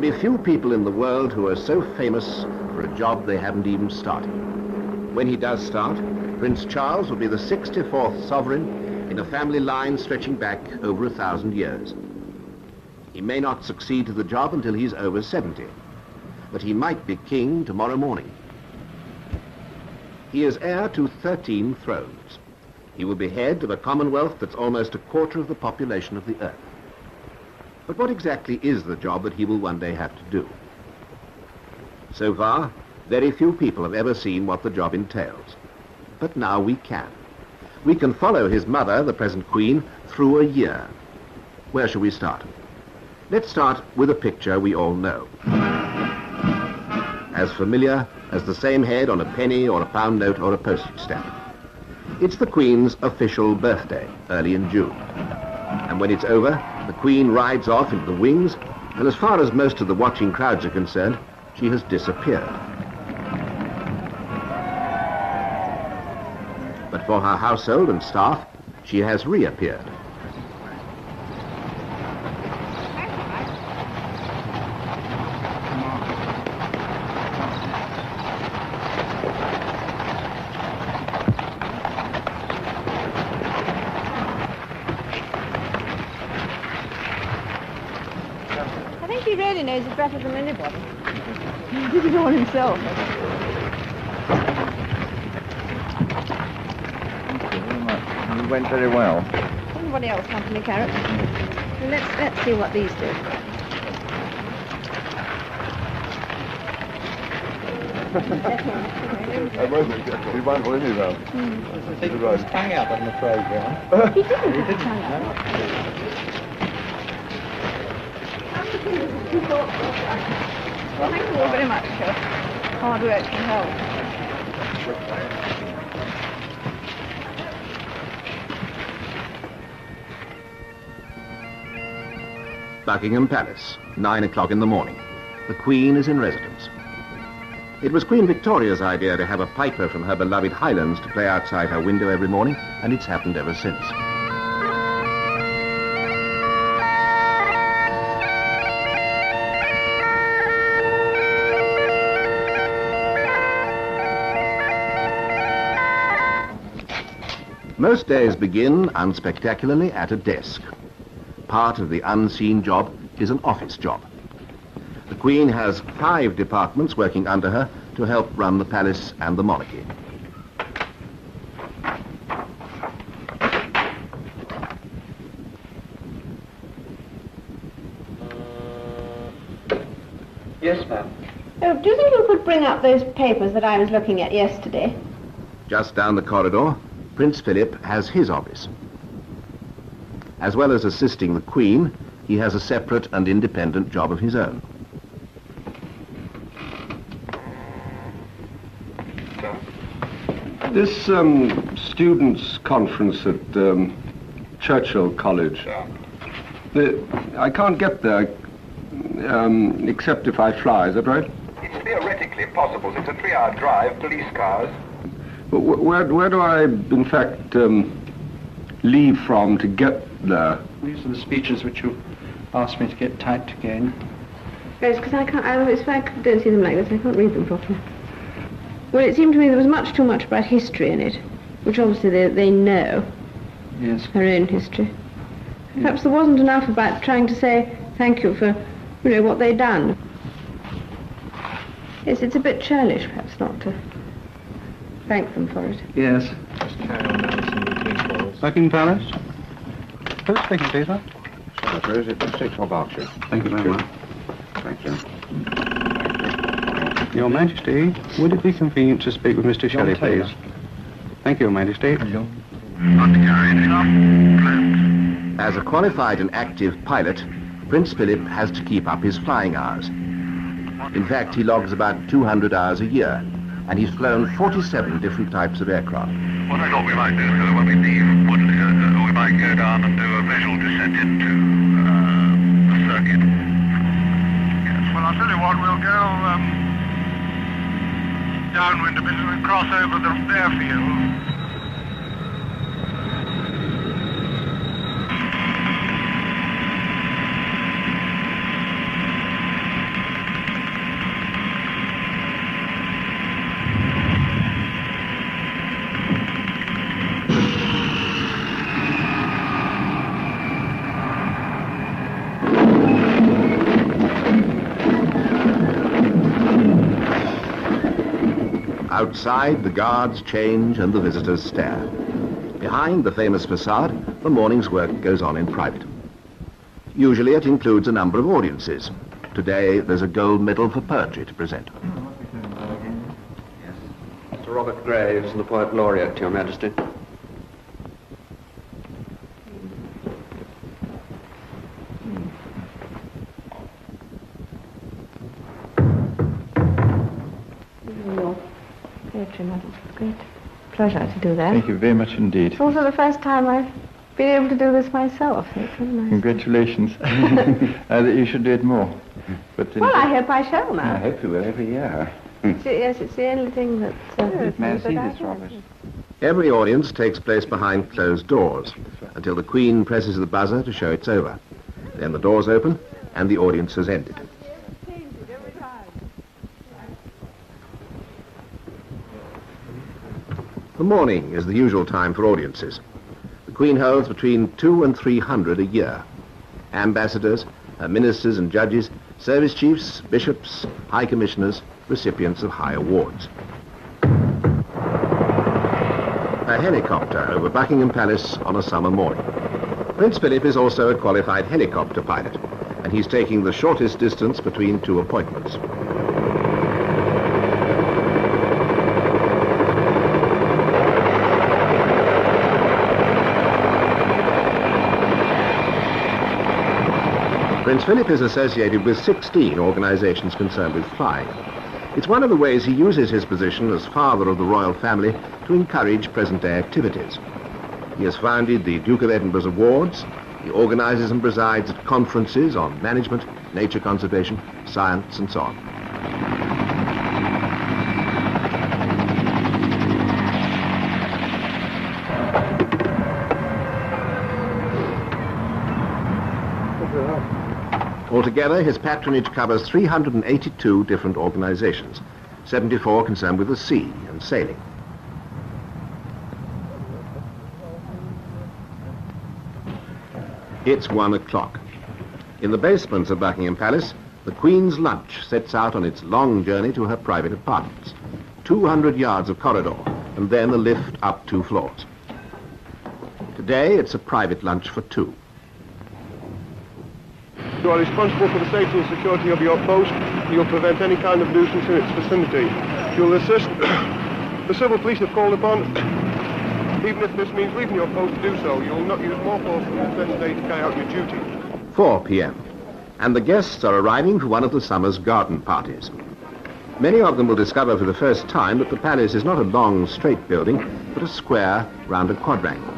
be few people in the world who are so famous for a job they haven't even started. When he does start, Prince Charles will be the 64th sovereign in a family line stretching back over 1,000 years. He may not succeed to the job until he's over 70, but he might be king tomorrow morning. He is heir to 13 thrones. He will be head of a commonwealth that's almost a quarter of the population of the earth. But what exactly is the job that he will one day have to do? So far, very few people have ever seen what the job entails. But now we can. We can follow his mother, the present Queen, through a year. Where shall we start? Let's start with a picture we all know. As familiar as the same head on a penny or a pound note or a postage stamp. It's the Queen's official birthday, early in June. And when it's over, the Queen rides off into the wings, and as far as most of the watching crowds are concerned, she has disappeared. But for her household and staff, she has reappeared. I think he really knows it better than anybody. He did it all himself. It went very well. Anybody else want any carrots? Well, let's see what these do. I wasn't. He won't win you though. I think he was tongue out on the programme. He didn't put the tongue out. Well, thank you all very much. Hard work can help. Buckingham Palace, 9 o'clock in the morning. The Queen is in residence. It was Queen Victoria's idea to have a piper from her beloved Highlands to play outside her window every morning, and it's happened ever since. Most days begin, unspectacularly, at a desk. Part of the unseen job is an office job. The Queen has 5 departments working under her to help run the palace and the monarchy. Yes, ma'am. Oh, do you think you could bring up those papers that I was looking at yesterday? Just down the corridor, Prince Philip has his office. As well as assisting the Queen, he has a separate and independent job of his own. This students' conference at Churchill College, I can't get there except if I fly, is that right? It's theoretically possible. It's a 3-hour drive, police cars. But where do I, in fact, leave from to get there? These are the speeches which you asked me to get typed again. Yes, because I don't see them like this, I can't read them properly. Well, it seemed to me there was much too much about history in it, which obviously they know. Yes. Her own history. Perhaps there wasn't enough about trying to say thank you for, what they'd done. Yes, it's a bit churlish, perhaps, not to thank them for it. Yes. Just carry on down some routine calls. Buckingham Palace? Who's speaking, please, sir? Where is it? 6 or Berkshire? Thank you very much. Thank you. Your Majesty, would it be convenient to speak with Mr. Shelley, Taylor. please? Thank you, Your Majesty. As a qualified and active pilot, Prince Philip has to keep up his flying hours. In fact, he logs about 200 hours a year, and he's flown 47 different types of aircraft. What I thought we might do, sir, when we leave, we might go down and do a visual descent into the circuit. Yes, well, I'll tell you what, we'll go downwind a bit and cross over the airfield. Outside, the guards change and the visitors stare. Behind the famous facade, the morning's work goes on in private. Usually it includes a number of audiences. Today, there's a gold medal for poetry to present. Mr. Robert Graves, the Poet Laureate, Your Majesty. Your poetry, madam. Great pleasure to do that. Thank you very much indeed. It's also the first time I've been able to do this myself. It's very nice. Congratulations. That you should do it more. But Well, I hope I shall now. I hope you will every year. Yes, it's the only thing that... May I see this, Robert? Every audience takes place behind closed doors until the Queen presses the buzzer to show it's over. Then the doors open and the audience has ended. The morning is the usual time for audiences. The Queen holds between 200 and 300 a year. Ambassadors, her ministers and judges, service chiefs, bishops, high commissioners, recipients of high awards. A helicopter over Buckingham Palace on a summer morning. Prince Philip is also a qualified helicopter pilot, and he's taking the shortest distance between two appointments. Prince Philip is associated with 16 organizations concerned with flying. It's one of the ways he uses his position as father of the royal family to encourage present-day activities. He has founded the Duke of Edinburgh's Awards. He organizes and presides at conferences on management, nature conservation, science, and so on. Altogether, his patronage covers 382 different organizations, 74 concerned with the sea and sailing. It's 1 o'clock. In the basements of Buckingham Palace, the Queen's lunch sets out on its long journey to her private apartments. 200 yards of corridor, and then a lift up 2 floors. Today, it's a private lunch for 2. You are responsible for the safety and security of your post. You'll prevent any kind of nuisance in its vicinity. You'll assist. The civil police have called upon. Even if this means leaving your post to do so, you'll not use more force than necessary to carry out your duty. 4 p.m. And the guests are arriving for one of the summer's garden parties. Many of them will discover for the first time that the palace is not a long, straight building, but a square round a quadrangle.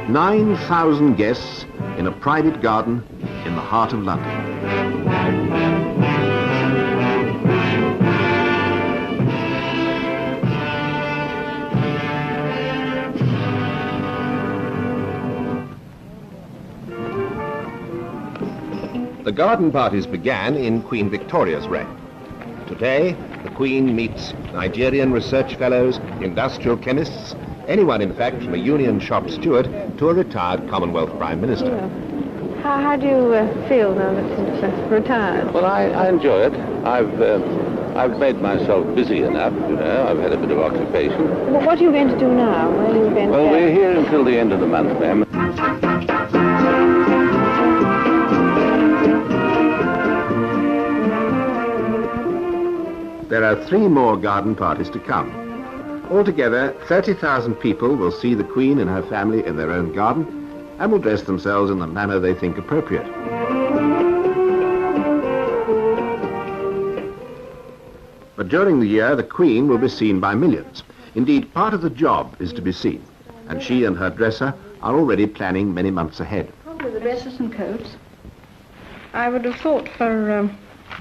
"9,000 guests in a private garden in the heart of London." The garden parties began in Queen Victoria's reign. Today, the Queen meets Nigerian research fellows, industrial chemists, anyone, in fact, from a union shop steward to a retired Commonwealth Prime Minister. How do you feel now that it's retired? Well, I enjoy it. I've made myself busy enough, you know. I've had a bit of occupation. Well, what are you going to do now? Where are you going to Well, go? we're here until the end of the month, ma'am. There are 3 more garden parties to come. Altogether, 30,000 people will see the Queen and her family in their own garden and will dress themselves in the manner they think appropriate. But during the year, the Queen will be seen by millions. Indeed, part of the job is to be seen. and she and her dresser are already planning many months ahead. Probably the dresses and coats. I would have thought for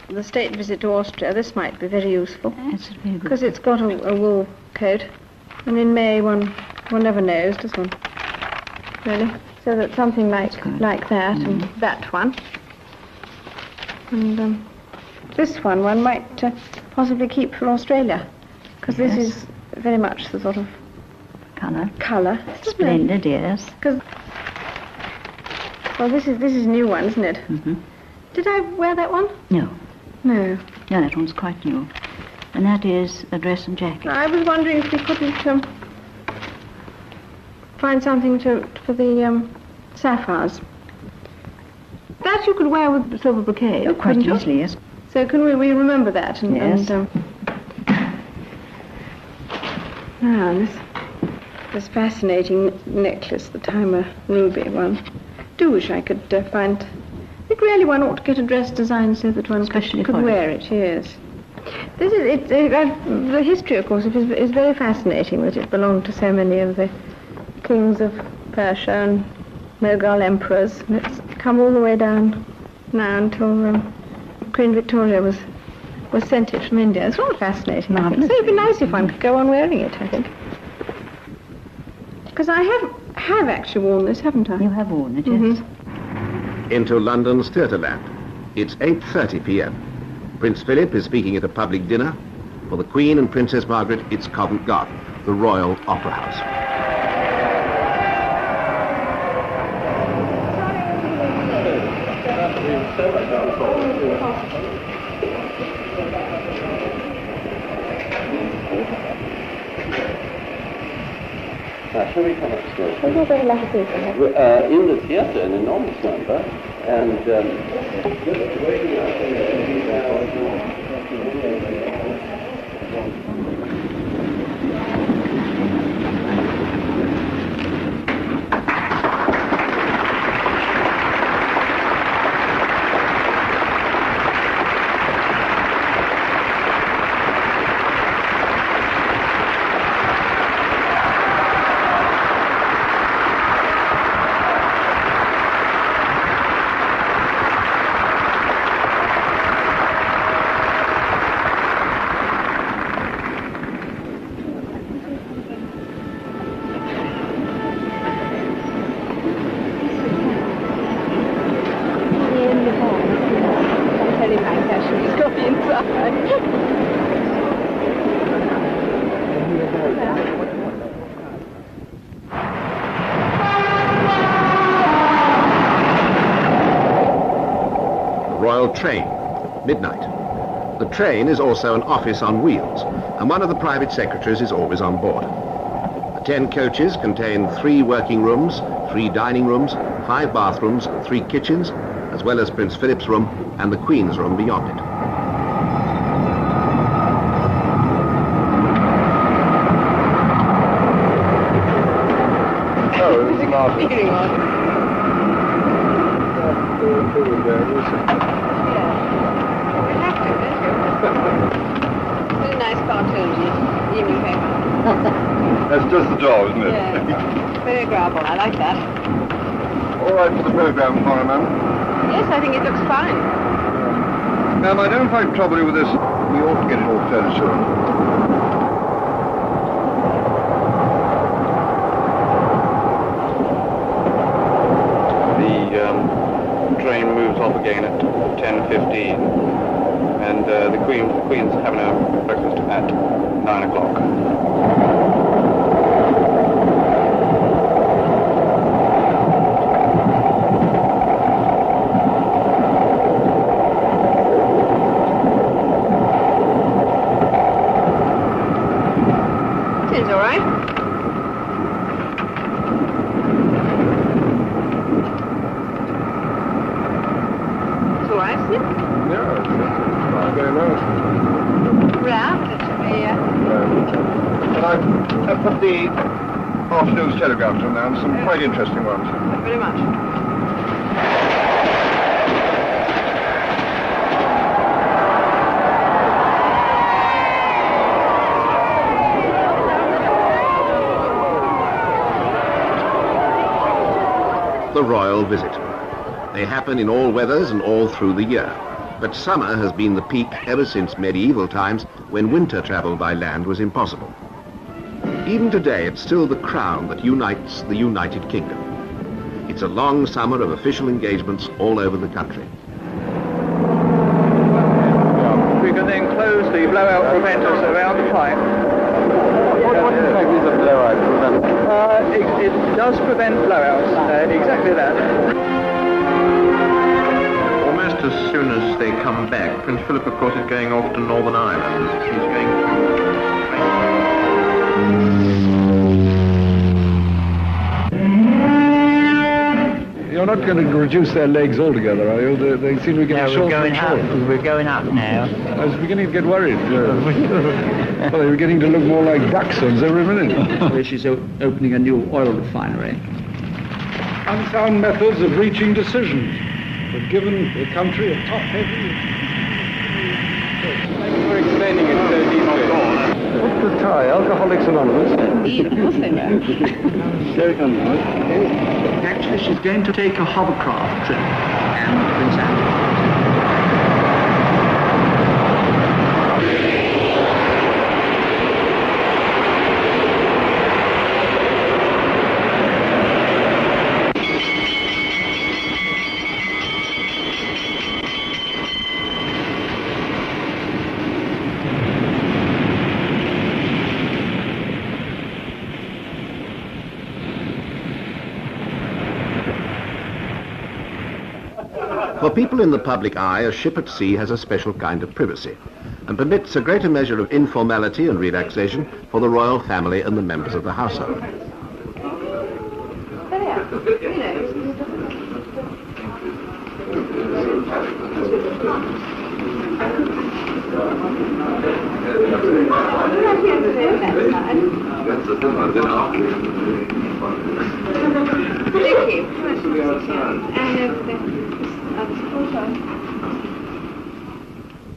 the state visit to Austria, this might be very useful. It's very good. Because it's got a wool coat, and in May one never knows, does one? Really? So that something like that, and that one. And this one might possibly keep for Australia, because this is very much the sort of colour. Splendid, yes. Because, well, this is new one, isn't it? Mm-hmm. Did I wear that one? No. No. No, that one's quite new. And that is a dress and jacket. I was wondering if we couldn't find something for the sapphires. That you could wear with the silver brocade. Oh, quite couldn't you? easily, yes. So can we remember that? And, Yes. And this fascinating necklace, the Timer ruby one. Do wish I could find. I think really one ought to get a dress designed so that one could wear it. Yes. This is the history, of course, is very fascinating. That it belonged to so many of the kings of Persia and Mughal emperors. And it's come all the way down now until Queen Victoria was sent it from India. It's all fascinating. I think. So it'd be nice if one could go on wearing it, I think. Because I have actually worn this, haven't I? You have worn it, yes. Into London's Theatreland. It's 8:30 p.m. Prince Philip is speaking at a public dinner. For the Queen and Princess Margaret, it's Covent Garden, the Royal Opera House. Shall we come upstairs? I'd rather like to see something. In the theatre, an enormous number, and Train, midnight. The train is also an office on wheels, and one of the private secretaries is always on board. The 10 coaches contain 3 working rooms, 3 dining rooms, 5 bathrooms, 3 kitchens, as well as Prince Philip's room and the Queen's room beyond it. Oh, this is not... Really nice cartoon in the evening paper. That's just the job, isn't it? Yeah. Very agreeable. I like that. All right for the programme, tomorrow, ma'am. Yes, I think it looks fine. Ma'am, I don't find trouble with this. We ought to get it all fairly soon. The train moves off again at 10:15, and the Queen's having her breakfast at 9 o'clock. Seems all right. It's all right, isn't it? Yeah, it's very nice. Round, it should be, And I've put the afternoon's telegrams on now, and some quite interesting ones. Thank you very much. the royal visit. They happen in all weathers and all through the year. But summer has been the peak ever since medieval times, when winter travel by land was impossible. Even today, it's still the crown that unites the United Kingdom. It's a long summer of official engagements all over the country. We can then close the blowout preventers around the pipe. What effect is a blowout preventer? It does prevent blowouts, exactly that. Almost as soon as they come back, Prince Philip, of course, is going off to Northern Ireland. He's going to... You're not going to reduce their legs altogether, are you? They seem to be getting short and short. We're going up now. I was beginning to get worried. Well, they were getting to look more like dachshunds every minute. She's opening a new oil refinery. Unsound methods of reaching decisions have given the country a top-heavy... Thank you for explaining it so deeply. What's the tie? Alcoholics Anonymous? Indeed, of course they were. Actually, she's going to take a hovercraft trip, and Prince Andrew. For people in the public eye, a ship at sea has a special kind of privacy and permits a greater measure of informality and relaxation for the royal family and the members of the household.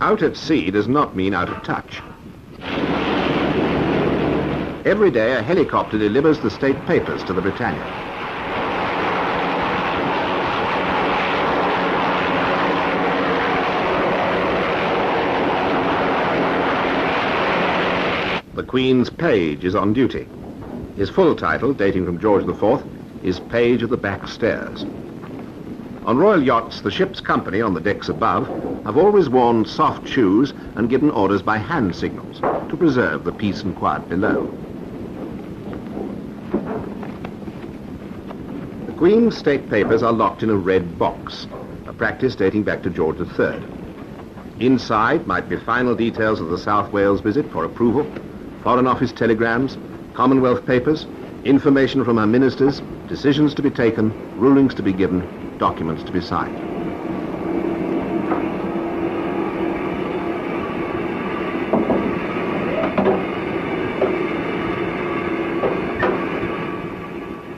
Out at sea does not mean out of touch. Every day a helicopter delivers the state papers to the Britannia. The Queen's page is on duty. His full title, dating from George IV, is Page of the Back Stairs. On royal yachts, the ship's company on the decks above have always worn soft shoes and given orders by hand signals to preserve the peace and quiet below. The Queen's state papers are locked in a red box, a practice dating back to George III. Inside might be final details of the South Wales visit for approval, Foreign Office telegrams, Commonwealth papers, information from her ministers, decisions to be taken, rulings to be given, documents to be signed.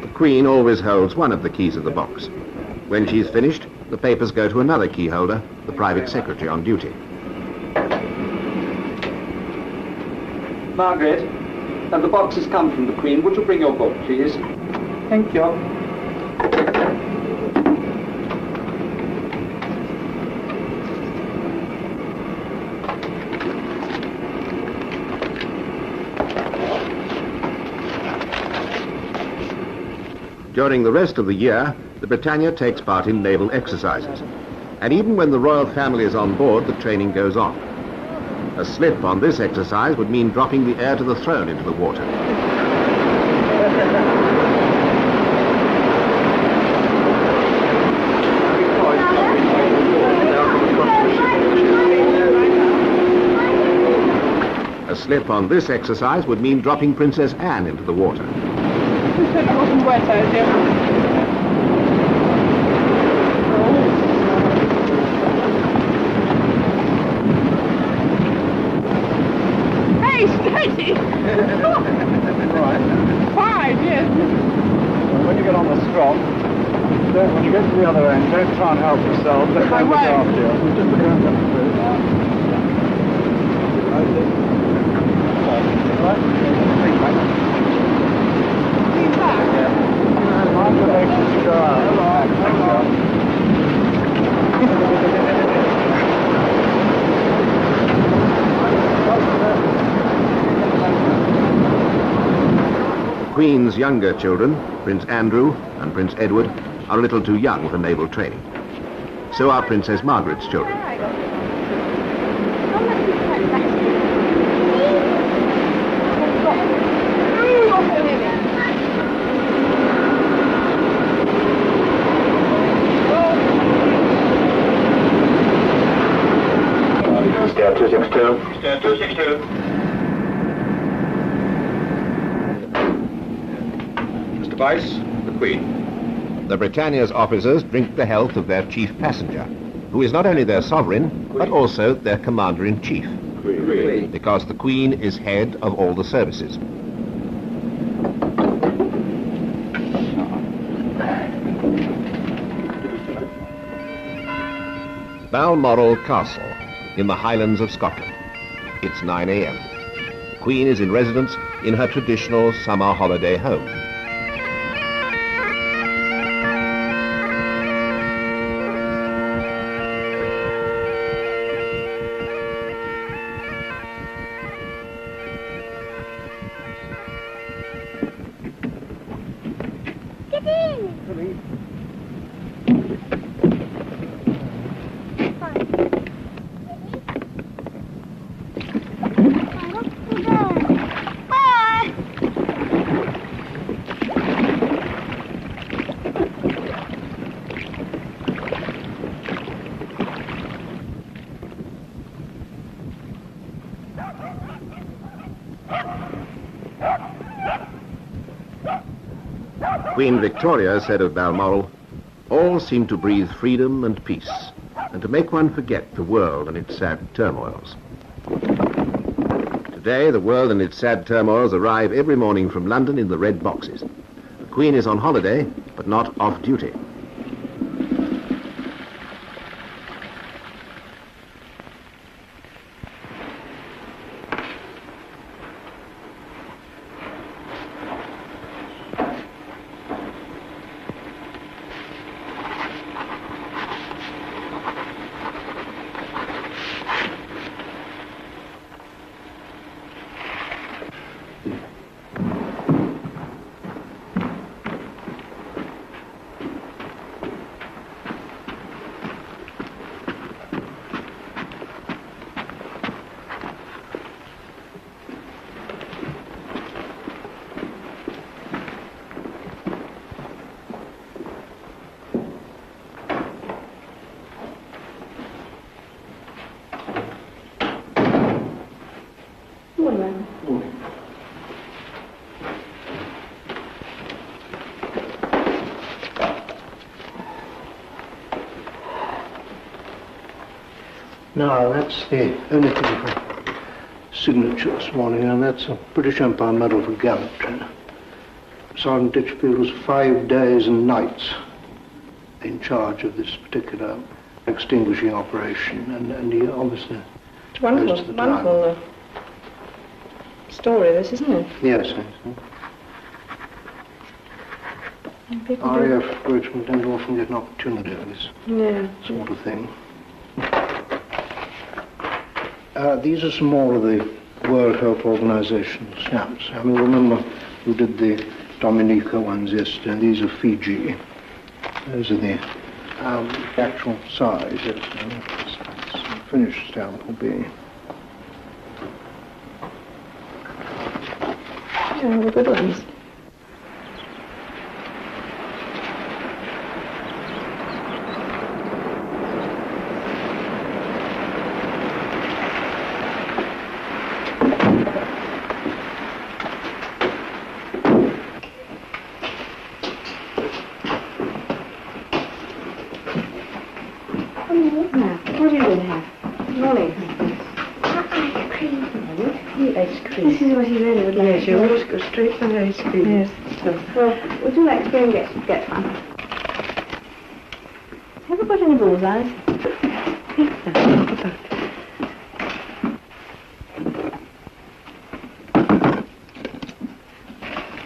The Queen always holds one of the keys of the box. When she's finished, the papers go to another key holder, the private secretary on duty. Margaret, the box has come from the Queen. Would you bring your book, please? Thank you. During the rest of the year, the Britannia takes part in naval exercises. And even when the royal family is on board, the training goes on. A slip on this exercise would mean dropping the heir to the throne into the water. A slip on this exercise would mean dropping Princess Anne into the water. You said it wasn't wet, had you? Steady! Right. Fine, yes. When you get on the strop, when you get to the other end, don't try and help yourself. Let them look after you. Just look around them through. Lean back? Yeah. Mind the legs as you go out. Queen's younger children, Prince Andrew and Prince Edward, are a little too young for naval training. So are Princess Margaret's children. Stair 262. Stair 262. Mr. Vice, the Queen. The Britannia's officers drink the health of their chief passenger, who is not only their sovereign, but also their commander-in-chief. Queen. Because the Queen is head of all the services. Balmoral Castle, in the Highlands of Scotland. It's 9 a.m. Queen is in residence in her traditional summer holiday home. Queen Victoria said of Balmoral, "All seem to breathe freedom and peace, and to make one forget the world and its sad turmoils." Today, the world and its sad turmoils arrive every morning from London in the red boxes. The Queen is on holiday, but not off duty. Now, that's the only thing for signature this morning, and that's a British Empire Medal for gallantry. Sergeant Ditchfield was 5 days and nights in charge of this particular extinguishing operation, and he obviously... It's wonderful, wonderful story, this, isn't it? Yes, RAF Richmond don't often get an opportunity of this sort of thing. These are some more of the World Health Organization stamps. I mean, remember who did the Dominica ones yesterday, and these are Fiji. Those are the actual size. The finished stamp will be... Yeah, the good ones. What are you going to have? Molly. Ice cream. Ice cream. This is what he really would like. Yes, you always go straight for ice cream. Yes. Well, would you like to go and get one? Have you got any bullseyes?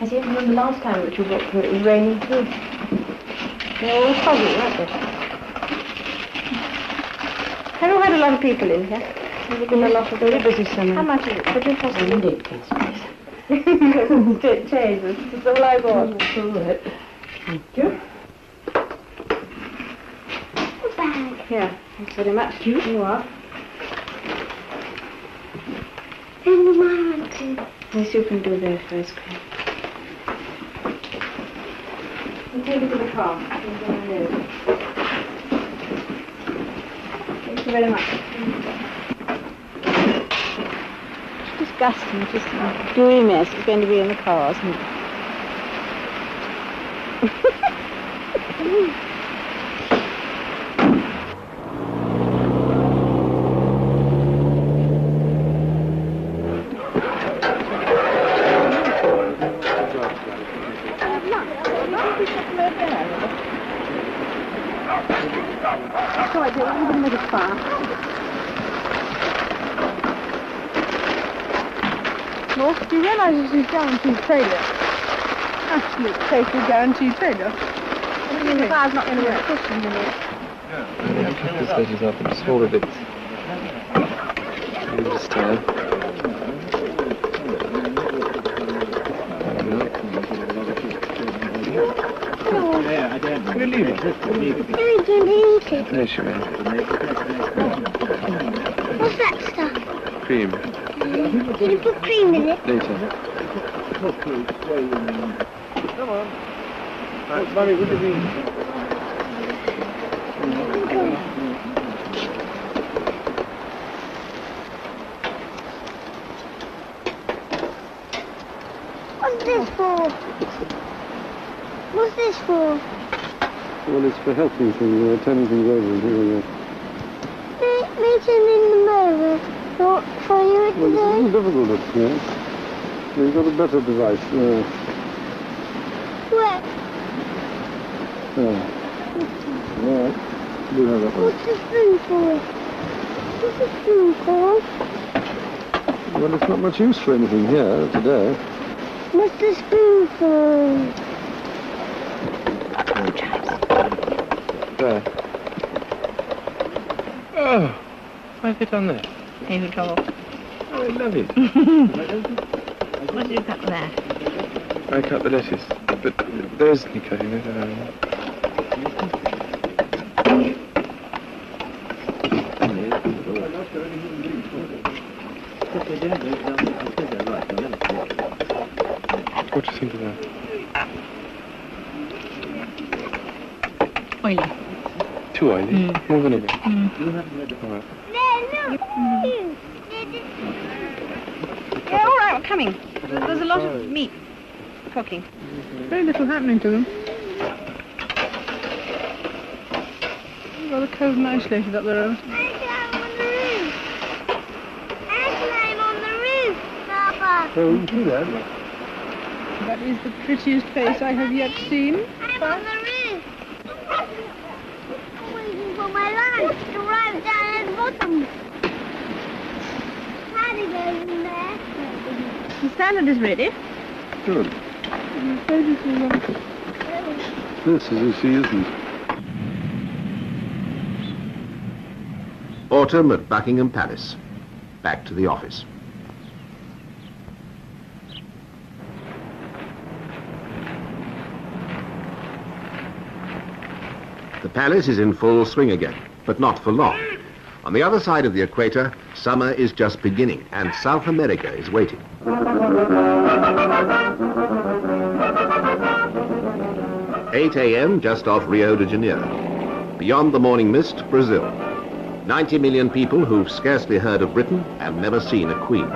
I seem to remember last time that you got through, it was raining too. They were all foggy, weren't they? Have you had a lot of people in here? Has there been a lot of... Very busy summer. How much is it? What do you cost? 108 pence, please. Changes. That's all I want. All right. Thank you. Bag. Here. Thanks very much. Thank you. You are. And the mountain. Yes, you can do that first, Craig. We'll take it to the car. Thank you very much. It's disgusting. It's just a gooey mess. It's going to be in the car, isn't it? Well, do you realise this is guaranteed failure? Absolute, total guaranteed failure. I mean, the car's not going to get cushioned in it. This edges up in smaller bits. This time. Leave it. There she went. What's that stuff? Cream. Did you put cream in it? Later. Come on. Mummy, would you be... What's this for? What's this for? Well, it's for helping things, turning things over and things like that. Me turning them over. For you Well, it's a little difficult, yes. You've got a better device. Where? Yeah. All right. Do have that one. What's the spoon for? What's the spoon for? Well, it's not much use for anything here today. What's the spoon for? There. Oh, why have you done that? Here we go. Oh, I love it. What did you cut there? I cut the lettuce, but there's any cutting it. What do you think of that? Oily. Too oily? More than a bit. All right. Yeah, all right, we're coming. There's a lot of meat cooking. Very little happening to them. Rather cold and isolated up there. I climb on the roof, Papa. So we can do that. That is the prettiest face I have yet seen. I'm on the roof. I'm waiting for my lunch to arrive down at the bottom. Paddy goes in there. The salad is ready. Good. This is as she isn't. Autumn at Buckingham Palace. Back to the office. The palace is in full swing again, but not for long. On the other side of the equator, summer is just beginning, and South America is waiting. 8 a.m. just off Rio de Janeiro. Beyond the morning mist, Brazil. 90 million people who've scarcely heard of Britain and never seen a queen.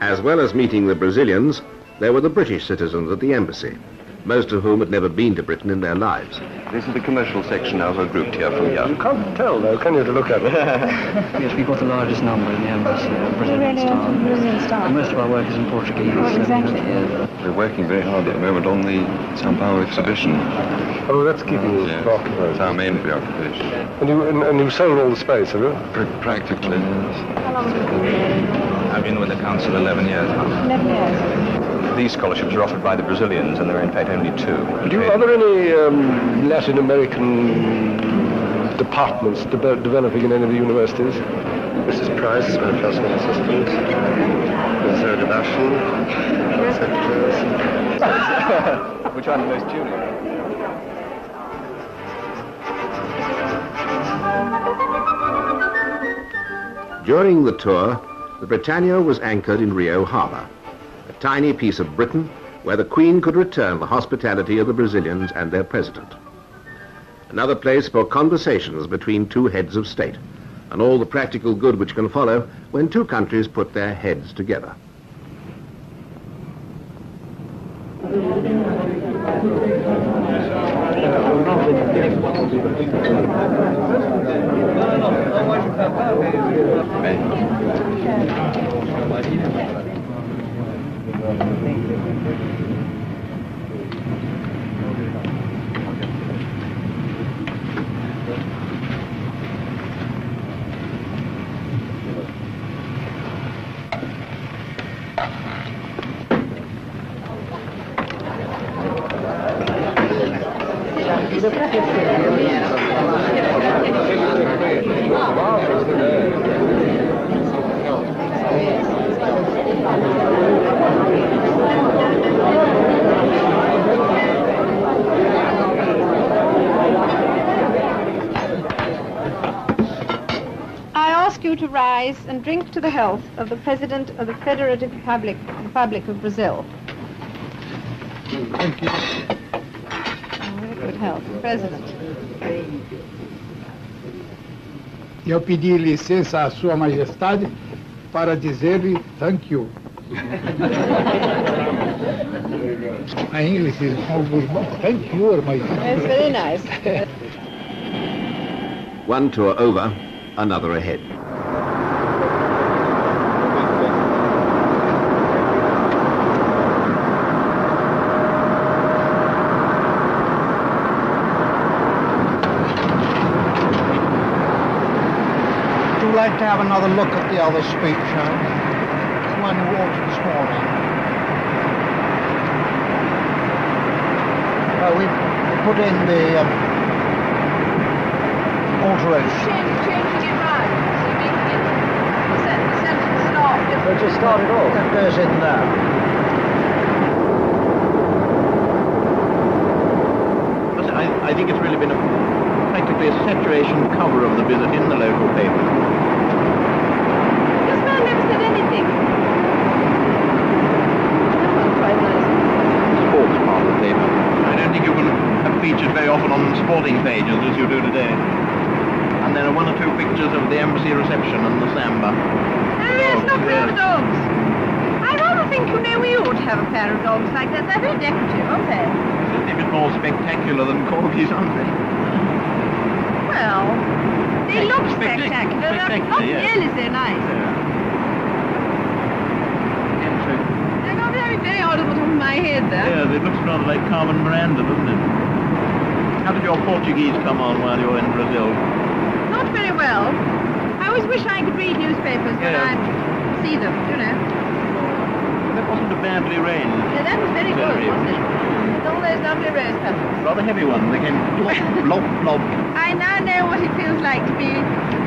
As well as meeting the Brazilians, there were the British citizens at the embassy, most of whom had never been to Britain in their lives. This is the commercial section now. We're grouped here from here. You can't tell, though, can you, to look at it? Yes, we've got the largest number in the embassy, Brazilian staff. And most of our work is in Portuguese. Oh, exactly. We're working very hard at the moment on the São Paulo exhibition. Oh, that's keeping you occupied. It's our main preoccupation. And you've sold all the space, have you? Practically, yes. How long have you been here? I've been with the council 11 years. 11 years. These scholarships are offered by the Brazilians, and there are in fact only 2. Are there any Latin American departments developing in any of the universities? Mrs. Price, my personal assistant. Ms. O'Debashan, secretaries. Which one the most junior? During the tour, the Britannia was anchored in Rio Harbour, a tiny piece of Britain where the Queen could return the hospitality of the Brazilians and their president. Another place for conversations between 2 heads of state, and all the practical good which can follow when 2 countries put their heads together. I ask you to rise and drink to the health of the President of the Federative Republic of Brazil. Thank you. Very good health, President. Eu pedi licença à Sua Majestade para dizer-lhe thank you. My English is almost thank you, my It's very nice. One tour over, another ahead. Would you like to have another look at the other speech, the one you ordered this morning? We put in the alteration. Changing it right, so making it the sentence start different. Just start it off. That goes in there. I think it's really been practically a saturation cover of the visit in the local paper. This man never said anything. That was quite nice. Sports part of the paper. I don't think you can have featured very often on sporting pages as you do today. And there are 1 or 2 pictures of the embassy reception and the samba. Oh yes, not pair of dogs. I rather think, we ought to have a pair of dogs like that. They're very decorative, aren't they? Certainly a bit more spectacular than corgis, aren't they? Well, they look spectacular. They're not nearly so nice. They've got very odd on the top of my head there. Yeah, it looks rather like Carmen Miranda, doesn't it? How did your Portuguese come on while you were in Brazil? Not very well. I always wish I could read newspapers when I see them, That wasn't a badly rained. Yeah, that was very good, wasn't it? With all those lovely rose petals. Rather heavy ones. They came plop, plop, plop. I now know what it feels like to be,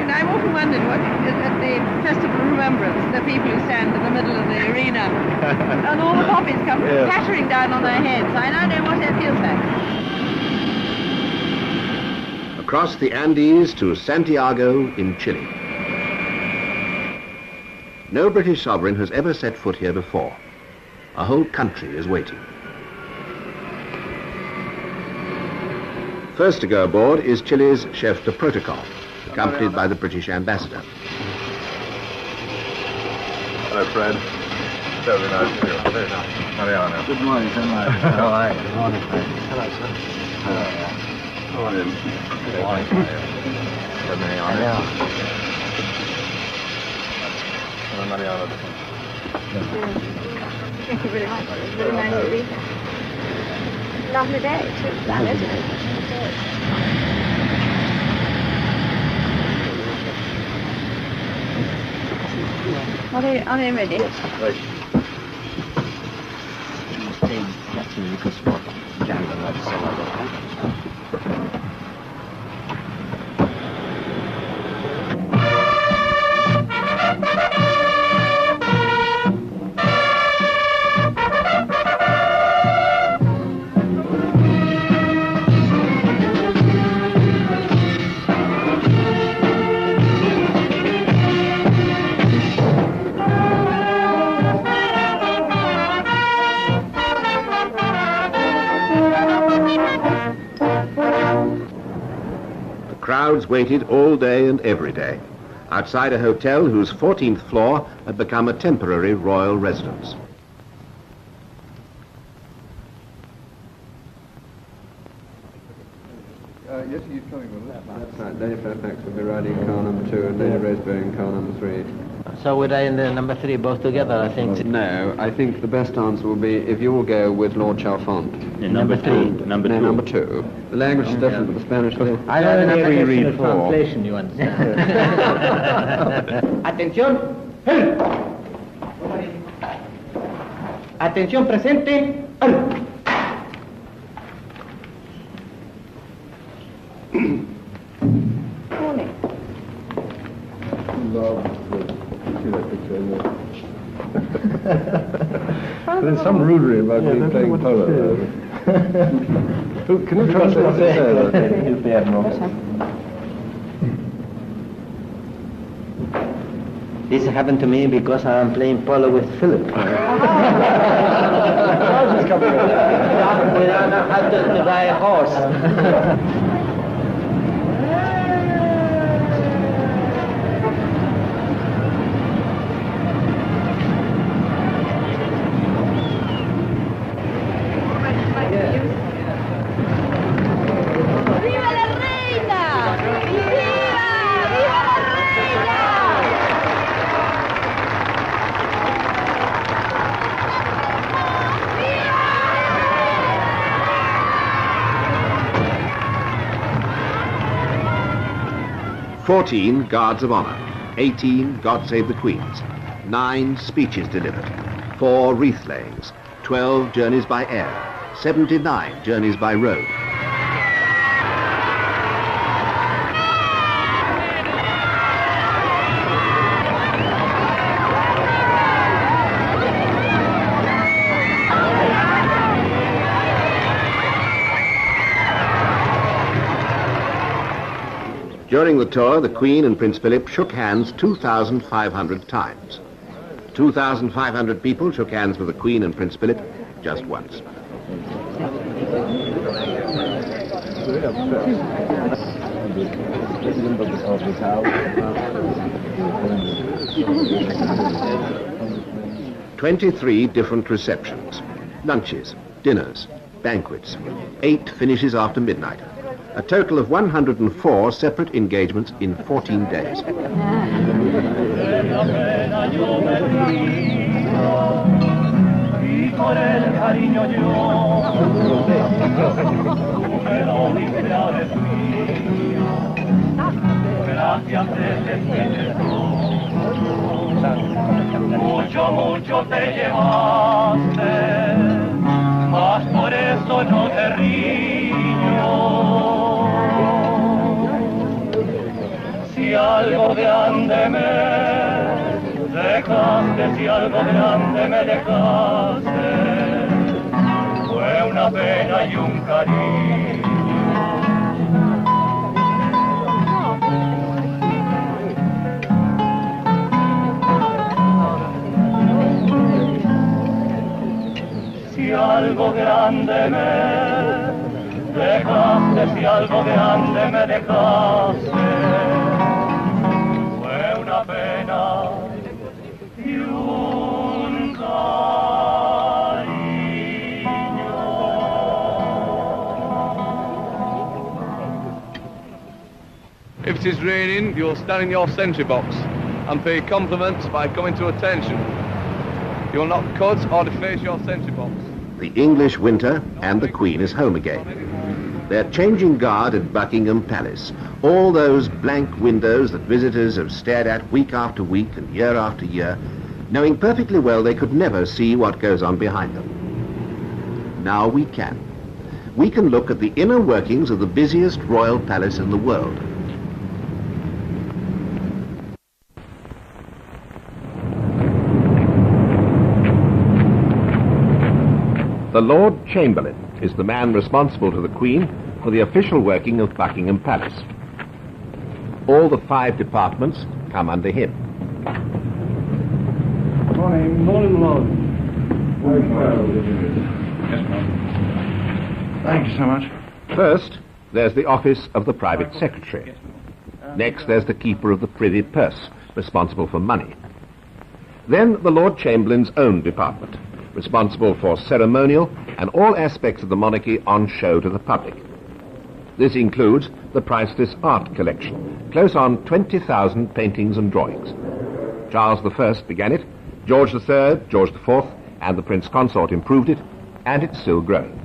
I've often wondered what at the Festival of Remembrance, the people who stand in the middle of the arena and all the poppies come pattering down on their heads. I now know what it feels like. Across the Andes to Santiago in Chile. No British sovereign has ever set foot here before. A whole country is waiting. First to go aboard is Chile's chef de protocol, accompanied by the British ambassador. Hello, Fred. Very nice of you. Very nice. Mariano. Good morning, sir. How are you? Good morning. Hello, sir. How are you? Good morning. Hello, Mariano. Hello, Mariano. Thank you very much. It was very nice of you. Lovely day, too. Lovely day. Are they ready? Yes, right. Crowds waited all day and every day, outside a hotel whose 14th floor had become a temporary royal residence. Yes, he's coming with us. That's right. Lady Fairfax will be riding in car number 2 and Lady Rosebery in car number 3. So would I in the number 3 both together, I think? No, I think the best answer will be if you will go with Lord Chalfont. Number 3. Number 2. The language is different with the Spanish. I don't have a translation, you understand. Atención. Atención presente. Morning. There's some rudery about me playing polo. Can you translate what they say? He's the Admiral. This happened to me because I'm playing polo with Philip. I don't know how to ride a horse. 14 guards of honor, 18 God Save the Queens, 9 speeches delivered, 4 wreath layings, 12 journeys by air, 79 journeys by road. During the tour, the Queen and Prince Philip shook hands 2,500 times. 2,500 people shook hands with the Queen and Prince Philip just once. "23 different receptions, lunches, dinners, banquets, 8 finishes after midnight. A total of 104 separate engagements in 14 days. Mucho te llevaste, mas por eso no te riño. Si algo grande me dejaste, si algo grande me dejaste, fue una pena y un cariño. Si algo grande me dejaste, si algo grande me dejaste, fue una pena y un cariño. it is raining, you'll stand in your sentry box and pay compliments by coming to attention. You'll not cut or deface your sentry box. The English winter and the Queen is home again. They're changing guard at Buckingham Palace. All those blank windows that visitors have stared at week after week and year after year, knowing perfectly well they could never see what goes on behind them. Now we can. We can look at the inner workings of the busiest royal palace in the world. The Lord Chamberlain is the man responsible to the Queen for the official working of Buckingham Palace. All the 5 departments come under him. Morning. Morning, Lord. Yes, ma'am. Thank you so much. First, there's the office of the private secretary. Next, there's the keeper of the privy purse, responsible for money. Then the Lord Chamberlain's own department, responsible for ceremonial and all aspects of the monarchy on show to the public. This includes the priceless art collection, close on 20,000 paintings and drawings. Charles I began it, George III, George IV, and the Prince Consort improved it, and it's still growing.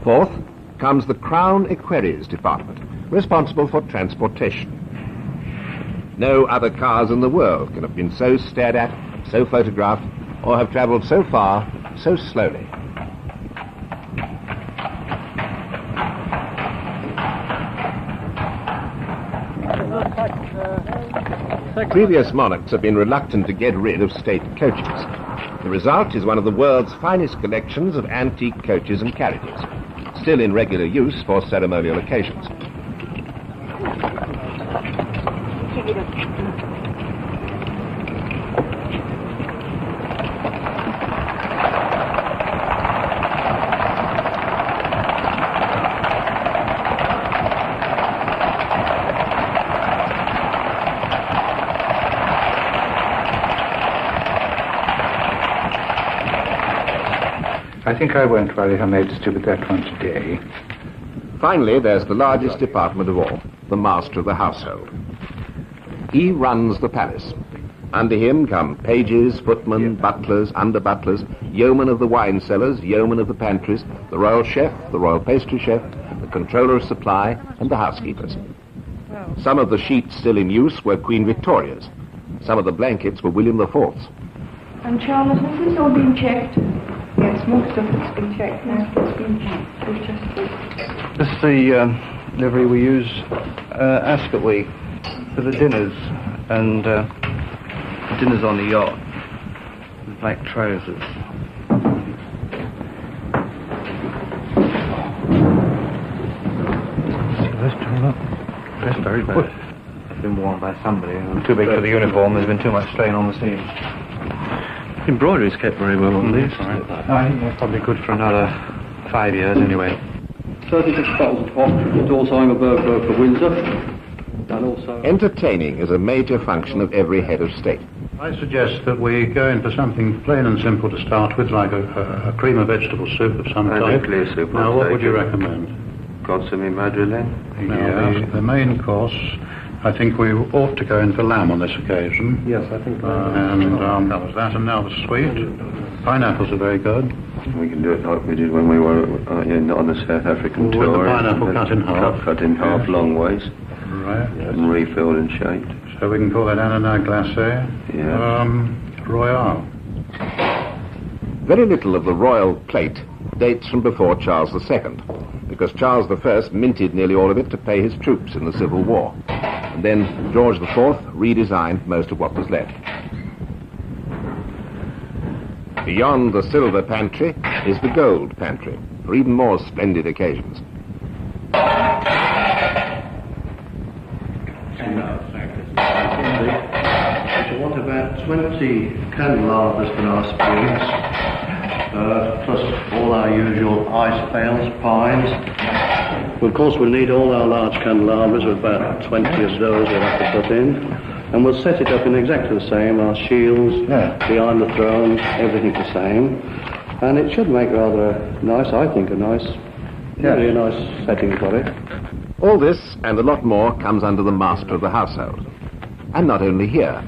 Fourth comes the Crown Equerries Department, responsible for transportation. No other cars in the world can have been so stared at, so photographed, or have travelled so far, so slowly. Previous monarchs have been reluctant to get rid of state coaches. The result is one of the world's finest collections of antique coaches and carriages, still in regular use for ceremonial occasions. I think I won't worry Her Majesty with that one today. Finally, there's the largest department of all, the Master of the Household. He runs the palace. Under him come pages, footmen, butlers, under-butlers, yeomen of the wine cellars, yeomen of the pantries, the royal chef, the royal pastry chef, the controller of supply, and the housekeepers. Some of the sheets still in use were Queen Victoria's. Some of the blankets were William IV's. And Charlotte, has this all been checked? Yes, most of it's been checked. Most of it's been checked. It's just This is the livery we use Ascot Week for the dinners, and dinners on the yacht, with black trousers. Dressed very bad. It's been worn by somebody. Too big for the uniform, there's been too much strain on the seam. Embroidery's kept very well on these. I think they're probably good for another 5 years anyway. 36 bottles of hock, it's also I'm a burglar for Windsor. And also... Entertaining is a major function of every head of state. I suggest that we go in for something plain and simple to start with, like a cream of vegetable soup of some type. Nuclear soup. Now, what would you recommend? Consomme madeleine. Now, the main course, I think we ought to go in for lamb on this occasion. Yes, I think that was that, and now the sweet. Pineapples are very good. We can do it like we did when we were on the South African tour. With the pineapple cut in half. Cut in half long ways. Right. And refilled and shaped. So we can call that ananas glacé. Yeah. Royale. Very little of the royal plate dates from before Charles II, because Charles I minted nearly all of it to pay his troops in the Civil War. And then George IV redesigned most of what was left. Beyond the silver pantry is the gold pantry, for even more splendid occasions. We want about 20 candelabras for our spoons, plus all our usual ice pails, pies. Of course, we'll need all our large candelabras, about 20 of those we'll have to put in. And we'll set it up in exactly the same, our shields, behind the throne, everything the same. And it should make rather a nice, I think, really a nice setting for it. All this and a lot more comes under the master of the household. And not only here.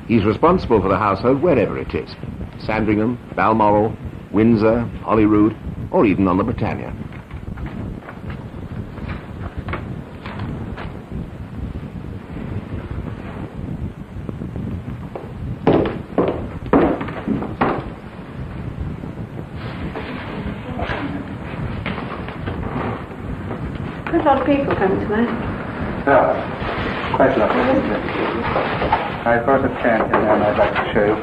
He's responsible for the household wherever it is. Sandringham, Balmoral, Windsor, Holyrood, or even on the Britannia. Quite a lot of people coming tonight. Yeah, quite a lot. I've got a plan here and I'd like to show you.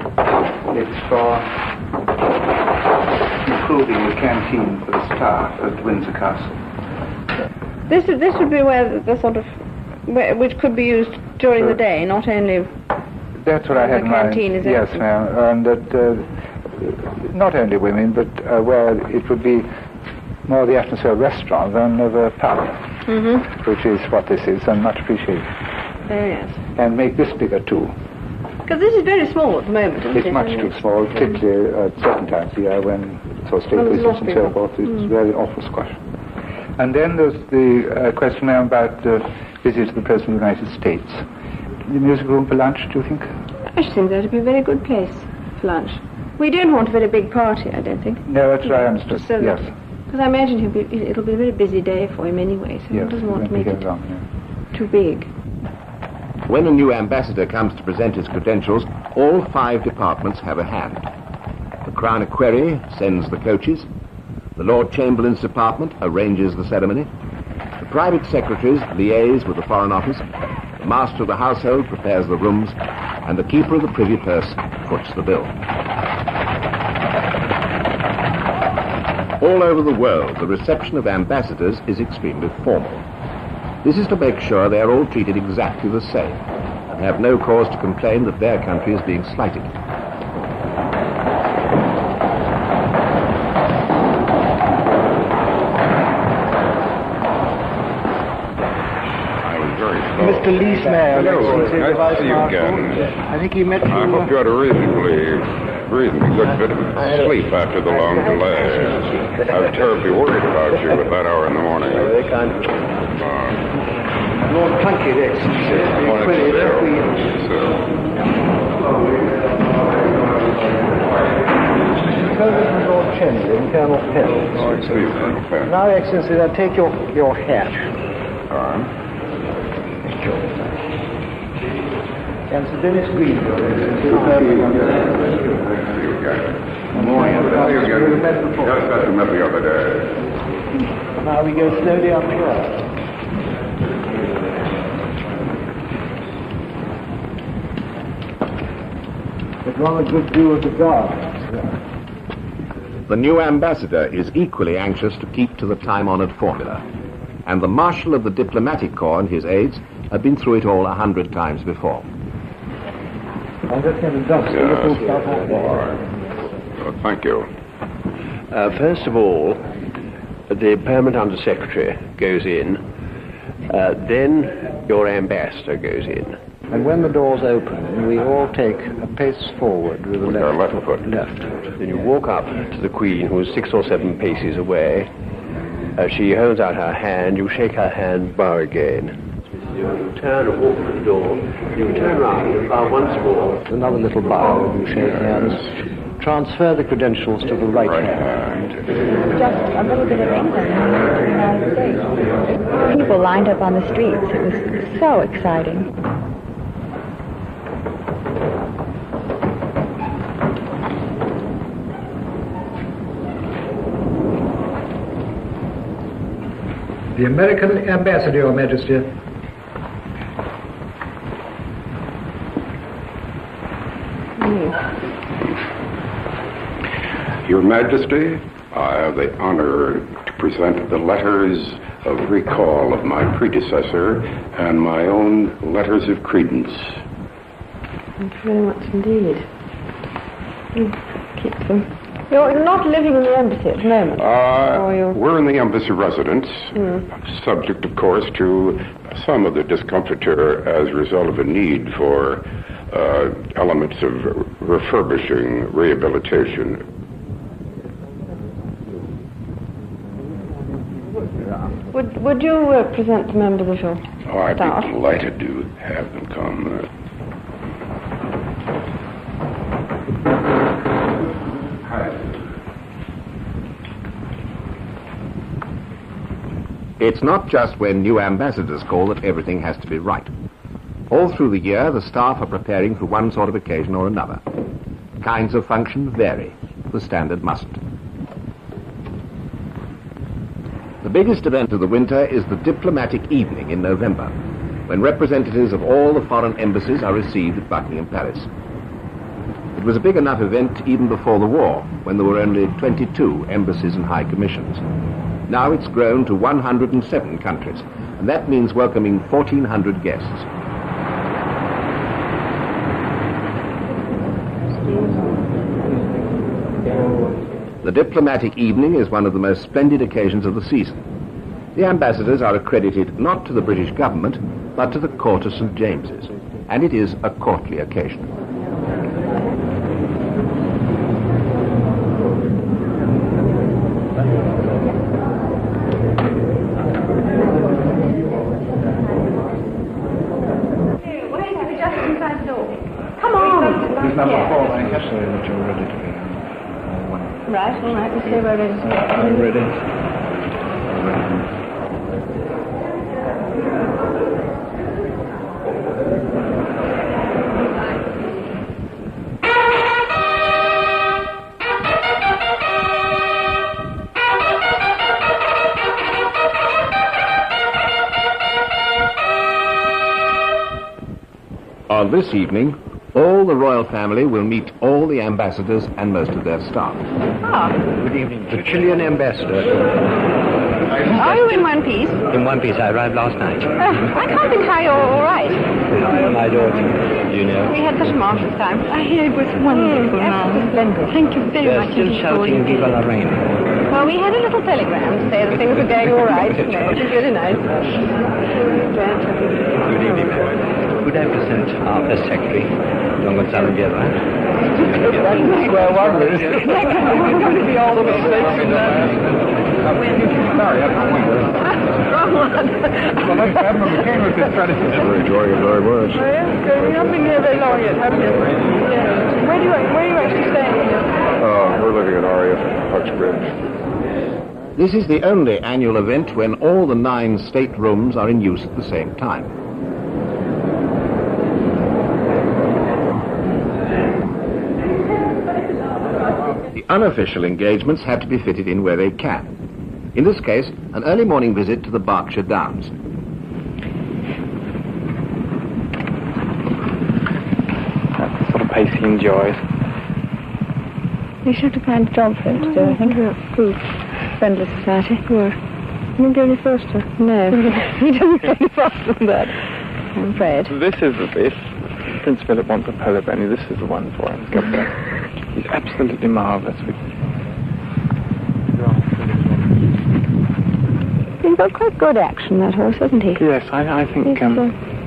It's for improving the canteen for the staff at Windsor Castle. This would be where the sort of, which could be used during the day, not only. That's what I had in mind. Canteen is yes, ma'am, and that not only women, but where it would be more the atmosphere of a restaurant than of a pub, which is what this is, and much appreciated. Yes. And make this bigger too. Because this is very small at the moment, isn't it? It's much too small, particularly at certain times of the year when so state visits and so forth. It's very awful squash. And then there's the question now about the visit to the President of the United States. The music room for lunch, do you think? I should think that would be a very good place for lunch. We don't want a very big party, I don't think. No, that's what I understood, So yes. Because I imagine it'll be a very busy day for him anyway, so Yes, he doesn't want to make it too big. When a new ambassador comes to present his credentials, all 5 departments have a hand. The Crown Equerry sends the coaches. The Lord Chamberlain's department arranges the ceremony. The private secretaries liaise with the Foreign Office. The master of the household prepares the rooms. And the keeper of the privy purse foots the bill. All over the world, the reception of ambassadors is extremely formal. This is to make sure they are all treated exactly the same and have no cause to complain that their country is being slighted. Mr. Leesman. Hello, nice to see you again. I think he met you. I hope you had a reasonably good bit of sleep after the long delay. I was terribly worried about you at that hour in the morning. Lord Plunkett, Lord Chamberlain, Colonel Penn. Oh, excuse me. Now, Excellency, I take your hat. And Sir Dennis Greenfield. Just as we met the other day. Now we go slowly up here. But rather good view of the gardens. The new ambassador is equally anxious to keep to the time-honored formula. And the Marshal of the Diplomatic Corps and his aides have been through it all 100 times before. I'm just going to dust Thank you. First of all, the permanent Under-Secretary goes in, then your ambassador goes in. And when the doors open, we all take a pace forward with the left foot. Then you walk up to the Queen, who is 6 or 7 paces away. She holds out her hand, you shake her hand, bow again. You turn and walk to the door, you turn round, you bow once more. Another little bow, you shake hands. Transfer the credentials to the right hand. Just a little bit of England in the United States. People lined up on the streets. It was so exciting. The American Ambassador, Your Majesty. Your Majesty, I have the honor to present the letters of recall of my predecessor and my own letters of credence. Thank you very much indeed. Keep them. You're not living in the embassy at the moment? We're in the embassy residence, subject, of course, to some of the discomfiture as a result of a need for elements of refurbishing, rehabilitation. Would you present the members of your Oh, I'd staff? be delighted to have them come. It's not just when new ambassadors call that everything has to be right. All through the year, the staff are preparing for one sort of occasion or another. Kinds of function vary. The standard mustn't. The biggest event of the winter is the diplomatic evening in November, when representatives of all the foreign embassies are received at Buckingham Palace. It was a big enough event even before the war, when there were only 22 embassies and high commissions. Now it's grown to 107 countries, and that means welcoming 1,400 guests. The diplomatic evening is one of the most splendid occasions of the season. The ambassadors are accredited not to the British government, but to the court of St. James's, and it is a courtly occasion. Right, all right, we'll say we're ready. I'm ready. On this evening, all the royal family will meet all the ambassadors and most of their staff. Ah. Good evening. The Chilean ambassador. Are you in one piece? In one piece. I arrived last night. I can't think how you're all right. My daughter, you know. We had such a marvelous time. I hear it was wonderful, ma'am. Splendid. Thank you very They're much. still shouting Viva la Reina. Well, we had a little telegram to say that things were going all right. No, it was really nice. Good evening, ma'am. Could I present our first secretary, Don Gonzalo Guerra? Square one, really. Going to be all the mistakes in there. Sorry, I'm not well, that's Admiral McCain was just trying to... We're enjoying it very much. Oh, yeah? You've not been here very long yet, have you? Yeah. Where are you actually staying here? We're living at RAF Uxbridge. This is the only annual event when all the 9 staterooms are in use at the same time. The unofficial engagements have to be fitted in where they can. In this case, an early morning visit to the Berkshire Downs. That's the sort of pace he enjoys. We should have found a job for him to do, I think. Food. Friendly Society. Where? He didn't go any faster. No. He doesn't go any faster than that, I'm afraid. This is the bit. Prince Philip wants a polar bunny. This is the one for him. He's absolutely marvellous. He's got quite good action, that horse, hasn't he? Yes, I think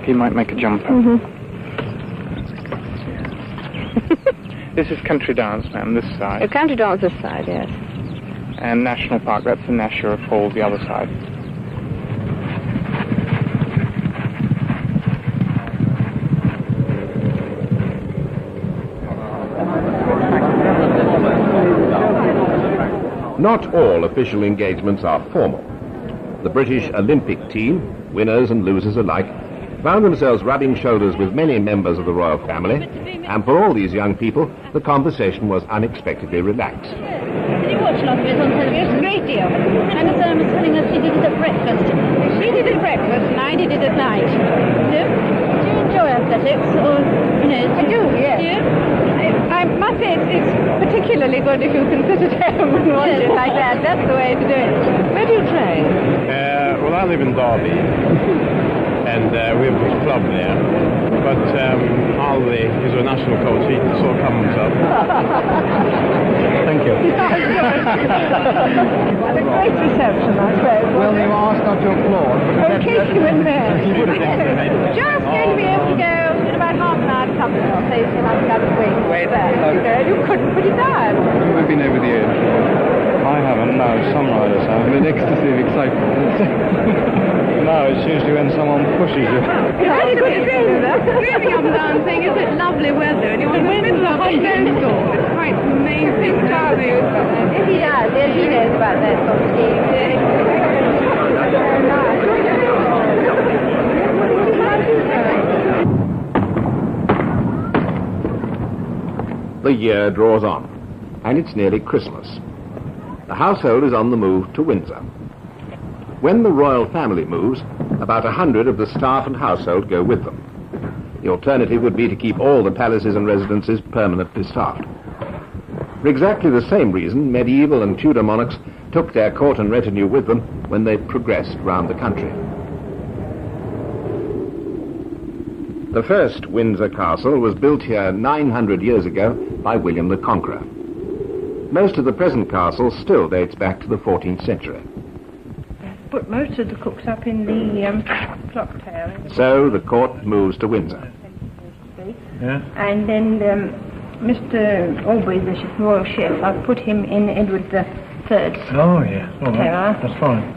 he might make a jumper. Mm-hmm. This is Country Downs, ma'am, this side. Oh, Country Downs this side, yes. And National Park, that's the Nashua Falls, the other side. Not all official engagements are formal. The British Olympic team, winners and losers alike, found themselves rubbing shoulders with many members of the royal family, and for all these young people, the conversation was unexpectedly relaxed. Did you watch a lot of it on television? A great deal. And as Irma was telling us, she did it at breakfast. She did it at breakfast, and I did it at night. No? Do you enjoy athletics? Or, you know, I do, yes. Do you? I must say it's particularly good if you can sit at home and watch it like that. That's the way to do it. Where do you train? Well, I live in Derby, and we have a club there. But Harley is a national coach. He sort of comes up. Thank you. What a great reception, I suppose. Well, you asked not to applaud. In case you were there. You would have been. Just going to be able to go in about half an hour to something else. So you can have another week. Wait. You couldn't put it down. You've been over the edge. I haven't, no. Some riders have an ecstasy of excitement. No, it's usually when someone pushes you. Very good to do that. Really up and down saying, is it lovely weather? And you're in the middle of a snowstorm. It's quite amazing. Yes, he does. Yes, he knows about that sort of skiing. The year draws on, and it's nearly Christmas. The household is on the move to Windsor. When the royal family moves, about 100 of the staff and household go with them. The alternative would be to keep all the palaces and residences permanently staffed. For exactly the same reason, medieval and Tudor monarchs took their court and retinue with them when they progressed round the country. The first Windsor Castle was built here 900 years ago by William the Conqueror. Most of the present castle still dates back to the 14th century. Put most of the cooks up in the clock tower. So the court moves to Windsor. Yeah? And then Mr. Aubrey, the royal chef, I've put him in Edward III's Oh, yeah. All right. tower. That's fine.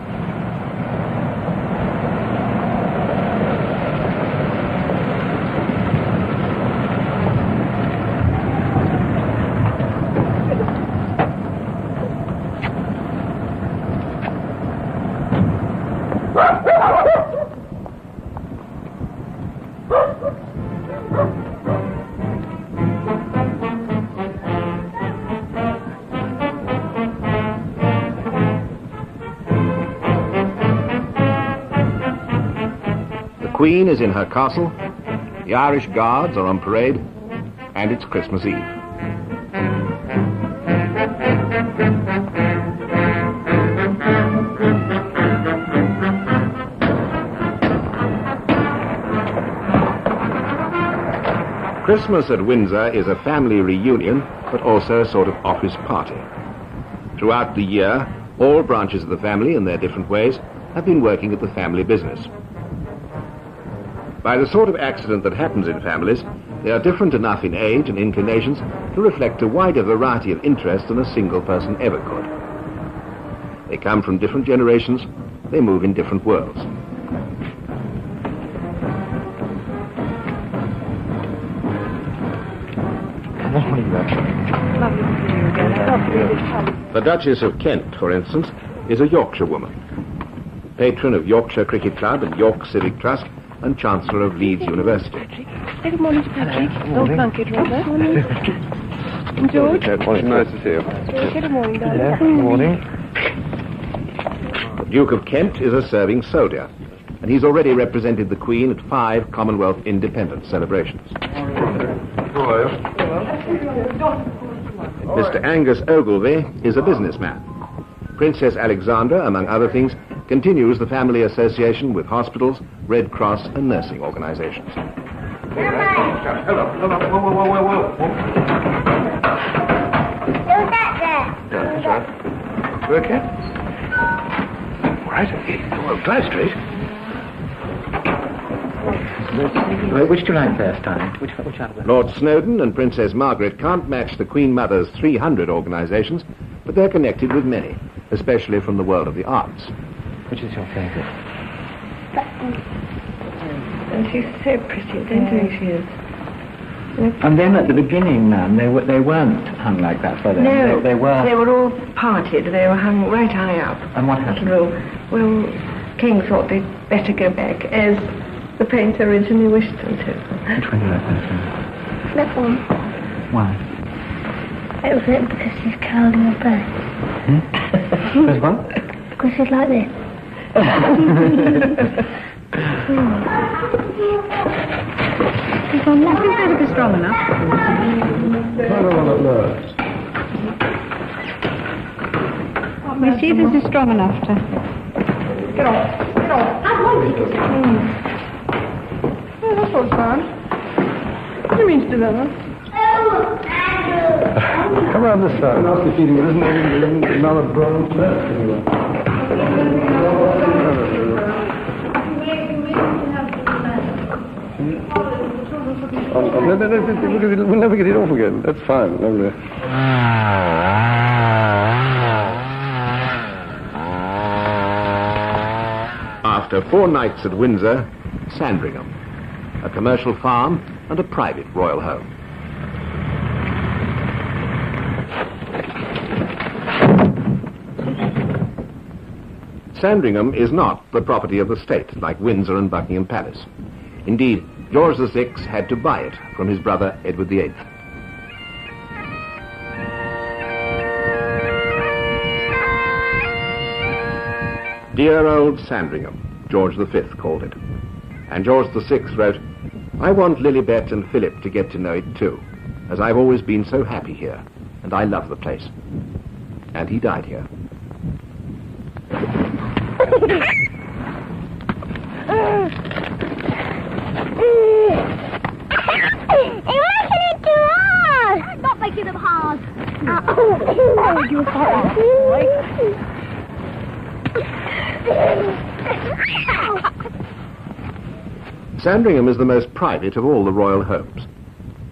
The Queen is in her castle, the Irish Guards are on parade, and it's Christmas Eve. Christmas at Windsor is a family reunion, but also a sort of office party. Throughout the year, all branches of the family, in their different ways, have been working at the family business. By the sort of accident that happens in families, they are different enough in age and inclinations to reflect a wider variety of interests than a single person ever could. They come from different generations, they move in different worlds. The Duchess of Kent, for instance, is a Yorkshire woman, patron of Yorkshire Cricket Club and York Civic Trust, and Chancellor of Leeds University. Good morning, Patrick. Oh, Plunkett, Robert. And George. Nice to see you. Good morning, darling. Yeah, good morning. The Duke of Kent is a serving soldier, and he's already represented the Queen at 5 Commonwealth independence celebrations. Mr. Angus Ogilvy is a businessman. Princess Alexandra, among other things, continues the family association with hospitals, Red Cross and nursing organizations. Okay. Right. Well, Clive Street. Which do you like first, Darling? Which out of them? Lord Snowdon and Princess Margaret can't match the Queen Mother's 300 organizations, but they're connected with many, especially from the world of the arts. Which is your favourite? And she's so pretty, don't you think she is? And then at the beginning, ma'am, they weren't hung like that, were they? No, they were. They were all parted. They were hung right high up. And what happened? Well, King thought they'd better go back, as the painter originally wished them to. Which one do you like best? That one. Why? It was it because she's curling her back. Because what? Because she's like this. I think that'll be strong enough. We see this is strong enough to... Get off. Get off. Oh, that's what's fun. What do you mean to do that, huh? Come around this side. Nasty feeling, isn't there? Another brown left anyway. We'll never get it off again. That's fine. Lovely. After 4 nights at Windsor, Sandringham, a commercial farm and a private royal home. Sandringham is not the property of the state, like Windsor and Buckingham Palace. Indeed, George VI had to buy it from his brother Edward VIII. Dear old Sandringham, George V called it. And George VI wrote, I want Lilibet and Philip to get to know it too, as I've always been so happy here, and I love the place. And he died here. You're making it too hard! I'm not making them hard. Oh, you're Sandringham is the most private of all the royal homes.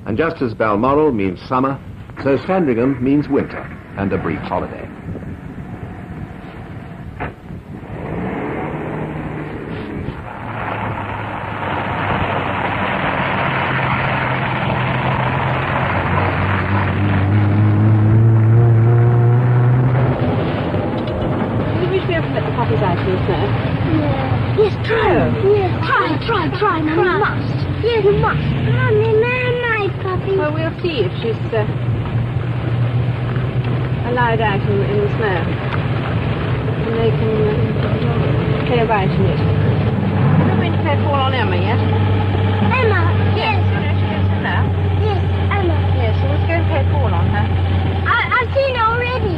And just as Balmoral means summer, so Sandringham means winter and a brief holiday. Yes, try. Yes, try. No, you must. Yes, you must. My puppy. Well, we'll see if she's allowed out in the snow. And they can play about in it. We're going to play fall on Emma, yes? Emma, yes. She gets in now? Yes, Emma. Yes, so let's go and play fall on her. I've seen her already.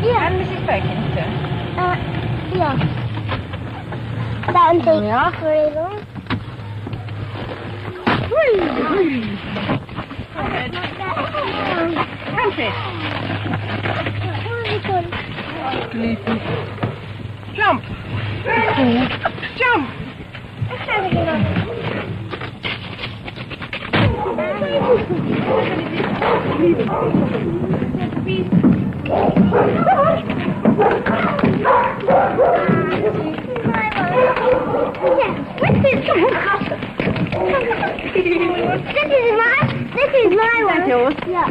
Yeah. And Mrs. Perkins, too? Yeah. That one takes very long. Jump! Jump! This is my one. Yours? Yeah.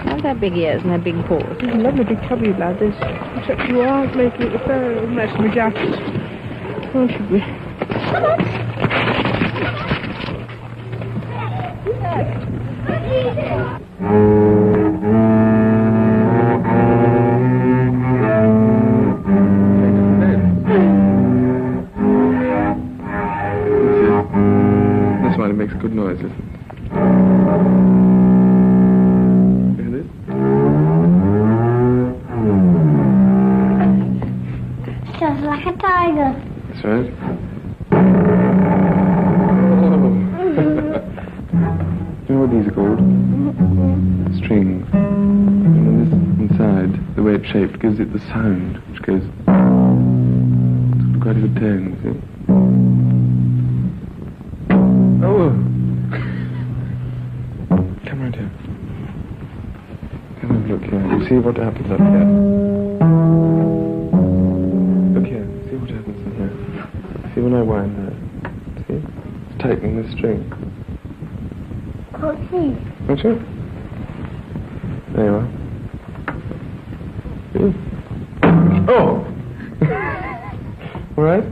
Look at her big ears and her big paws. I love my big chubby lad, this. Except you are making it a fair mess of my jacket. Well, should we? That's why it makes good noises. Just like a tiger. That's right. You know what these are called? Strings. And this inside, the way it's shaped, gives it the sound, which goes... It's quite a good tone, you see. Oh! Come right here. Come and look here. You see what happens up here? Look here. See what happens in here. See when I wind that? See? It's tightening the string. Can't see. Don't you? There you are. See? Oh! All right?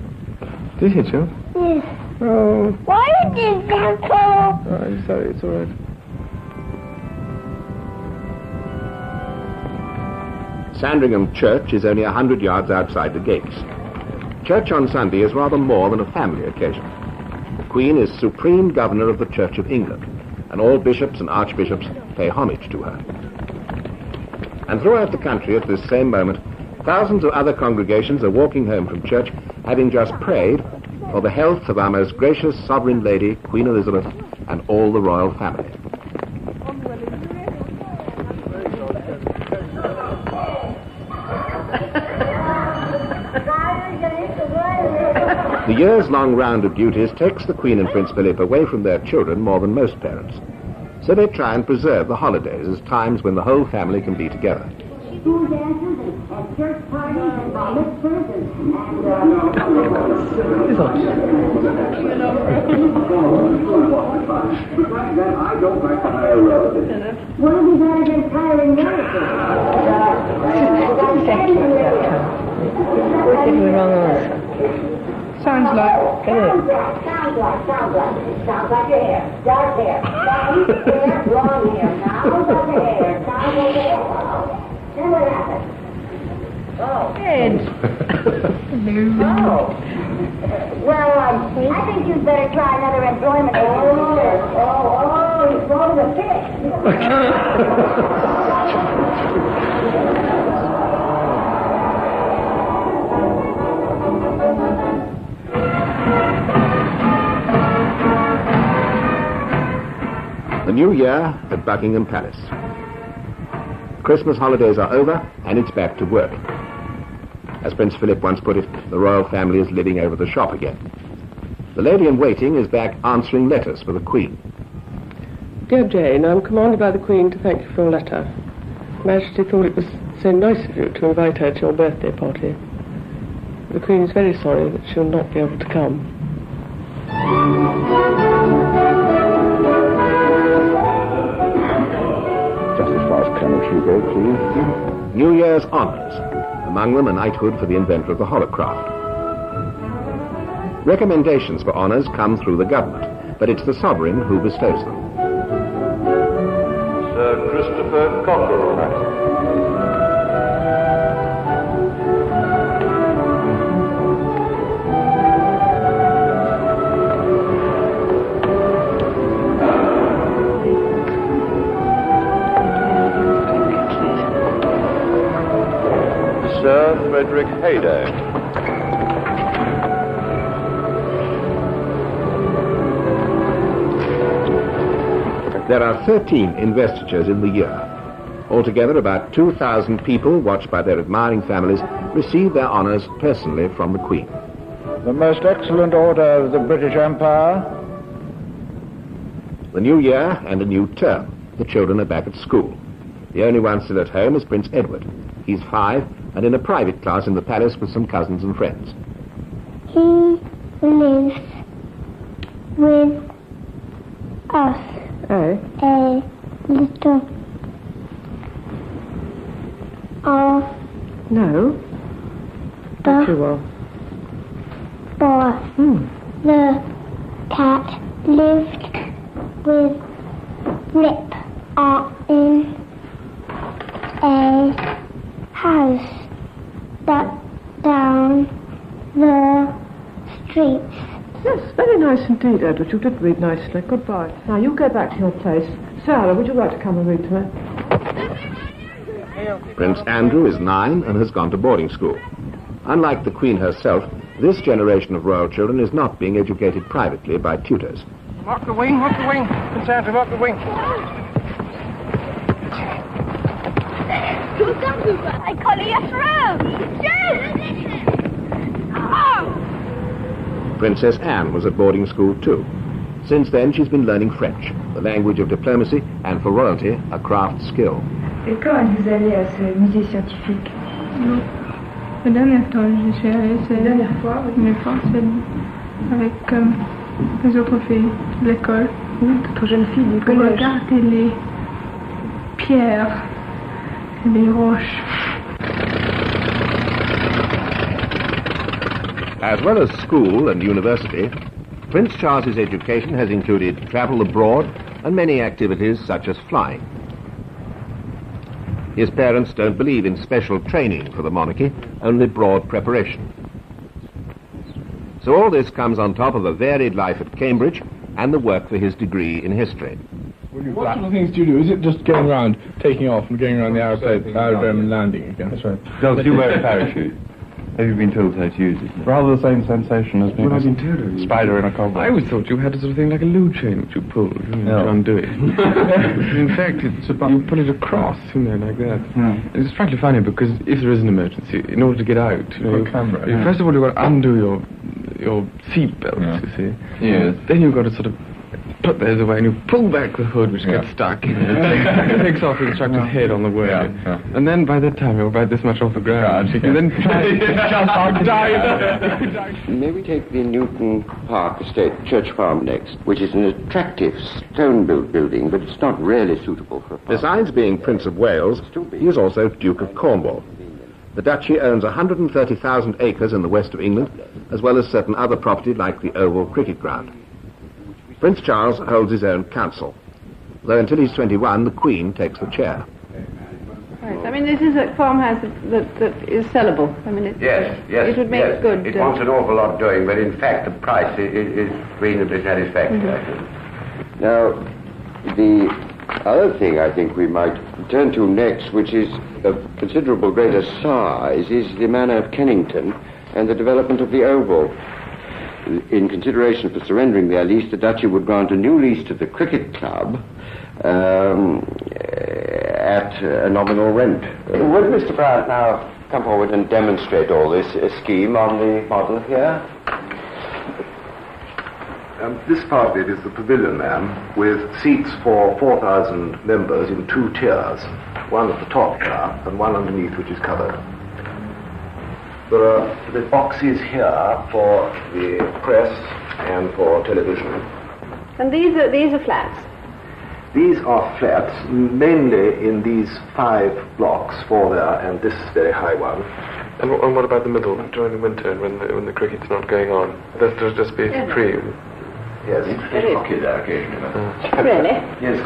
Did you hit you? Yes. Oh. Why did that go? Oh, I'm sorry, it's all right. Sandringham Church is only 100 yards outside the gates. Church on Sunday is rather more than a family occasion. The Queen is supreme governor of the Church of England, and all bishops and archbishops pay homage to her. And throughout the country at this same moment, thousands of other congregations are walking home from church, having just prayed for the health of our most gracious sovereign lady, Queen Elizabeth, and all the royal family. The years-long round of duties takes the Queen and Prince Philip away from their children more than most parents. So they try and preserve the holidays as times when the whole family can be together. School dances and church parties and bar mitzvahs and I don't like to hire relatives. what have you got against hiring relatives? We're giving the wrong answer. Sounds like. Sounds like your hair. Dark hair. Light hair, blonde hair. Now look at the hair. Now look at the hair. Then what happened? Oh. Ed. Oh. Well, I think you'd better try another employment. Oh, he's throwing a fit. The new year at Buckingham Palace. Christmas holidays are over and it's back to work. As Prince Philip once put it, the royal family is living over the shop again. The lady-in-waiting is back answering letters for the Queen. Dear Jane, I'm commanded by the Queen to thank you for your letter. Her Majesty thought it was so nice of you to invite her to your birthday party. The Queen is very sorry that she'll not be able to come. Just as far as Colonel Hugo, please. New Year's honours, among them a knighthood for the inventor of the holocraft. Recommendations for honours come through the government, but it's the sovereign who bestows them. Sir Christopher Cockerell. Sir Frederick Hayday. There are 13 investitures in the year. Altogether, about 2,000 people, watched by their admiring families, receive their honours personally from the Queen. The most excellent order of the British Empire. The new year and a new term. The children are back at school. The only one still at home is Prince Edward. He's 5 and in a private class in the palace with some cousins and friends. He lives with us. Eh? A little of No. Not too well. boy. The cat lived with Rip in a house down the street. Yes, very nice indeed, Edward. You did read nicely. Goodbye. Now, you go back to your place. Sarah, would you like to come and read to me? Prince Andrew is 9 and has gone to boarding school. Unlike the Queen herself, this generation of royal children is not being educated privately by tutors. Lock the wing, lock the wing. Prince Andrew, lock the wing. I call you through. Princess Anne was at boarding school too. Since then, she's been learning French, the language of diplomacy, and for royalty, a craft skill. Et quand vous allez à ce musée scientifique? Non. La dernière temps, je suis allée, c'est La dernière fois, oui. une fois, c'est avec les autres filles de l'école. D'autres jeunes filles du Pour collège. regarder les pierres et les roches. As well as school and university, Prince Charles's education has included travel abroad and many activities such as flying. His parents don't believe in special training for the monarchy, only broad preparation. So all this comes on top of a varied life at Cambridge and the work for his degree in history. What sort of things do you do? Is it just going around, taking off and going around the aerodrome and landing again? That's right. Does you wear a parachute? Have you been told how to use it? Rather the same sensation as being Well, I've been a spider in a cobweb. I always thought you had a sort of thing like a loo chain which you pull, to undo it. In fact, it's about, you put it across, like that. It's frankly funny because if there is an emergency, in order to get out, you first of all you've got to undo your seat belts, you see. Yes. Then you've got to sort of put those away and you pull back the hood, which gets stuck. It takes off the instructor's head on the way. And then by that time you're about this much off the ground. You can then try to jump out and dive. May we take the Newton Park Estate Church Farm next, which is an attractive stone-built building, but it's not really suitable for a farm. Besides being Prince of Wales, he is also Duke of Cornwall. The duchy owns 130,000 acres in the west of England, as well as certain other property like the Oval Cricket Ground. Prince Charles holds his own council, though until he's 21, the Queen takes the chair. Right. I mean, this is a farmhouse that is sellable. I mean, it would make good. It wants an awful lot doing, but in fact the price is reasonably satisfactory. Now, the other thing I think we might turn to next, which is of considerable greater size, is the manor of Kennington and the development of the Oval. In consideration for surrendering their lease, the duchy would grant a new lease to the cricket club at a nominal rent. Would Mr. Bryant now come forward and demonstrate all this scheme on the model here? This part of it is the pavilion, ma'am, with seats for 4,000 members in 2 tiers, one at the top here and one underneath, which is covered. There are the boxes here for the press and for television. And these are flats? These are flats, mainly in these 5 blocks, 4 there and this very high one. And what about the middle, during the winter when the cricket's not going on? There'll just be free. Yes. Hockey there occasionally. Really? Yes.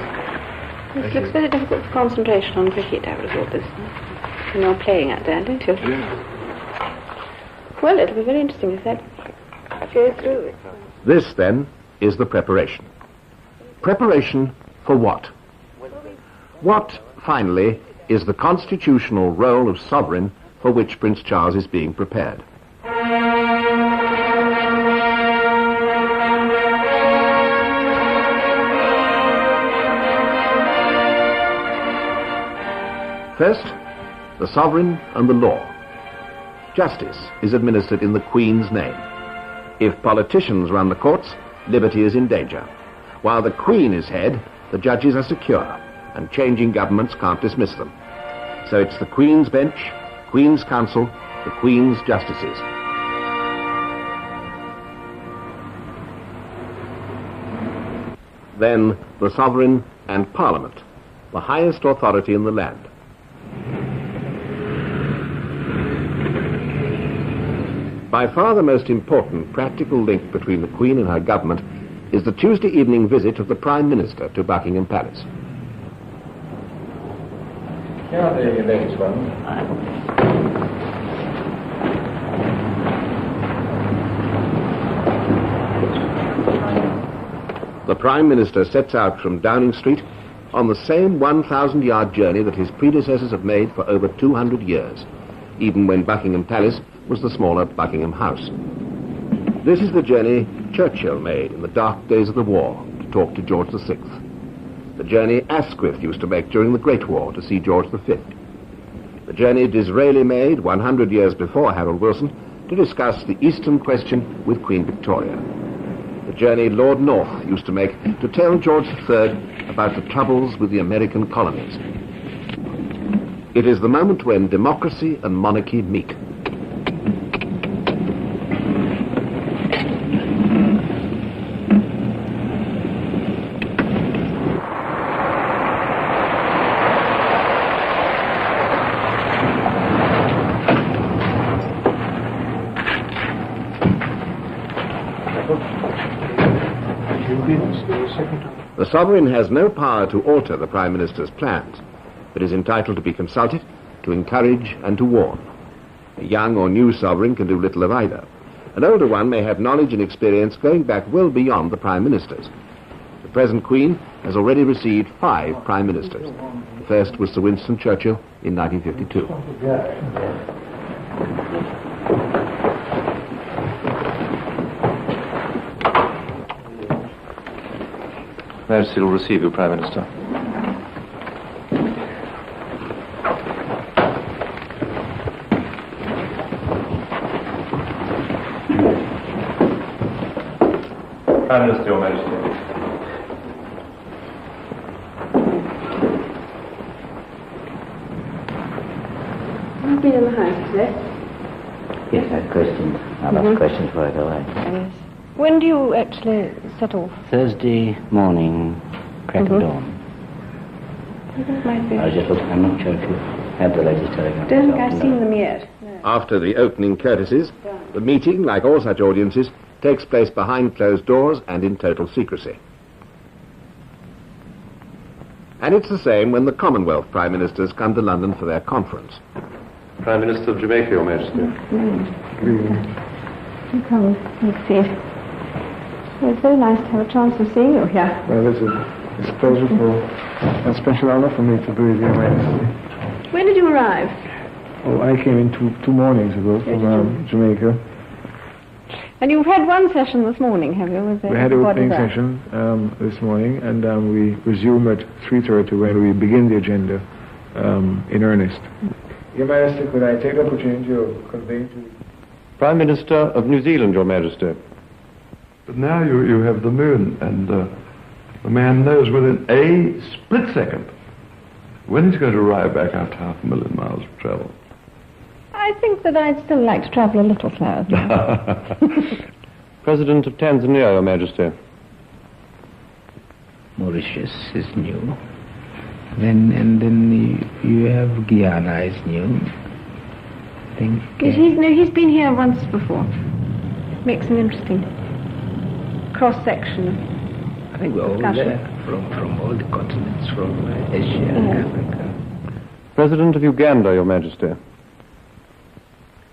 It looks very difficult for concentration on cricket, I would have thought this. You know, playing at there, don't you? Well, it'll be very interesting if that goes through. This, then, is the preparation. Preparation for what? What, finally, is the constitutional role of sovereign for which Prince Charles is being prepared? First, the sovereign and the law. Justice is administered in the Queen's name. If politicians run the courts, liberty is in danger. While the Queen is head, the judges are secure, and changing governments can't dismiss them. So it's the Queen's bench, Queen's council, the Queen's justices. Then the sovereign and Parliament, the highest authority in the land. By far the most important practical link between the Queen and her government is the Tuesday evening visit of the Prime Minister to Buckingham Palace. Here are the latest ones. The Prime Minister sets out from Downing Street on the same 1,000-yard journey that his predecessors have made for over 200 years, even when Buckingham Palace was the smaller Buckingham House. This is the journey Churchill made in the dark days of the war to talk to George VI. The journey Asquith used to make during the Great War to see George V. The journey Disraeli made 100 years before Harold Wilson to discuss the Eastern question with Queen Victoria. The journey Lord North used to make to tell George III about the troubles with the American colonies. It is the moment when democracy and monarchy meet. The sovereign has no power to alter the Prime Minister's plans, but is entitled to be consulted, to encourage and to warn. A young or new sovereign can do little of either. An older one may have knowledge and experience going back well beyond the Prime Ministers. The present Queen has already received 5 Prime Ministers. The first was Sir Winston Churchill in 1952. Majesty will receive you, Prime Minister. Prime Minister, Your Majesty. I've been in the house today. Yes, I had questions. I'll ask questions before I go away. Yes. When do you actually set off? Thursday morning, crack of dawn. That might be. I was just looking, I'm not sure if you had the latest telegram. Don't think I've seen them yet. After the opening courtesies, the meeting, like all such audiences, takes place behind closed doors and in total secrecy. And it's the same when the Commonwealth Prime Ministers come to London for their conference. Prime Minister of Jamaica, Your Majesty. You come and see it. Well, it's very nice to have a chance of seeing you here. Well, it's a pleasure a special honor for me to be with Your Majesty. When did you arrive? Oh, I came in two mornings ago from Jamaica. And you've had one session this morning, have you? We had an opening session this morning, and we resume at 3:30 when we begin the agenda in earnest. Your Majesty, could I take the opportunity of conveying to... Prime Minister of New Zealand, Your Majesty. But now you have the moon, and the man knows within a split second when he's going to arrive back after 500,000 miles of travel. I think that I'd still like to travel a little slower. President of Tanzania, Your Majesty. Mauritius is new. Then you have Guyana is new. I think. Yes, he's been here once before. Makes an interesting cross-section. I think we're all there from all the continents, from Asia and Africa. President of Uganda, Your Majesty.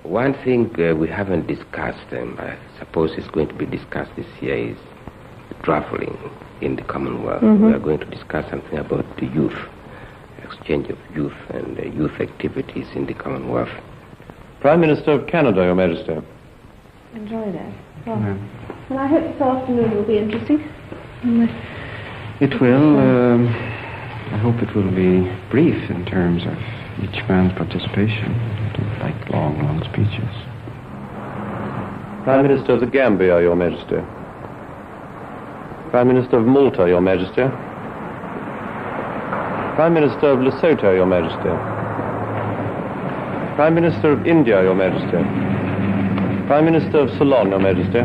One thing we haven't discussed, and I suppose it's going to be discussed this year, is traveling in the Commonwealth. We are going to discuss something about the youth, exchange of youth and youth activities in the Commonwealth. Prime Minister of Canada, Your Majesty. Enjoy that. Well, well, I hope this afternoon will be interesting. It will. I hope it will be brief in terms of each man's participation. I don't like long speeches. Prime Minister of the Gambia, Your Majesty. Prime Minister of Malta, Your Majesty. Prime Minister of Lesotho, Your Majesty. Prime Minister of India, Your Majesty. Prime Minister of Ceylon, Your Majesty.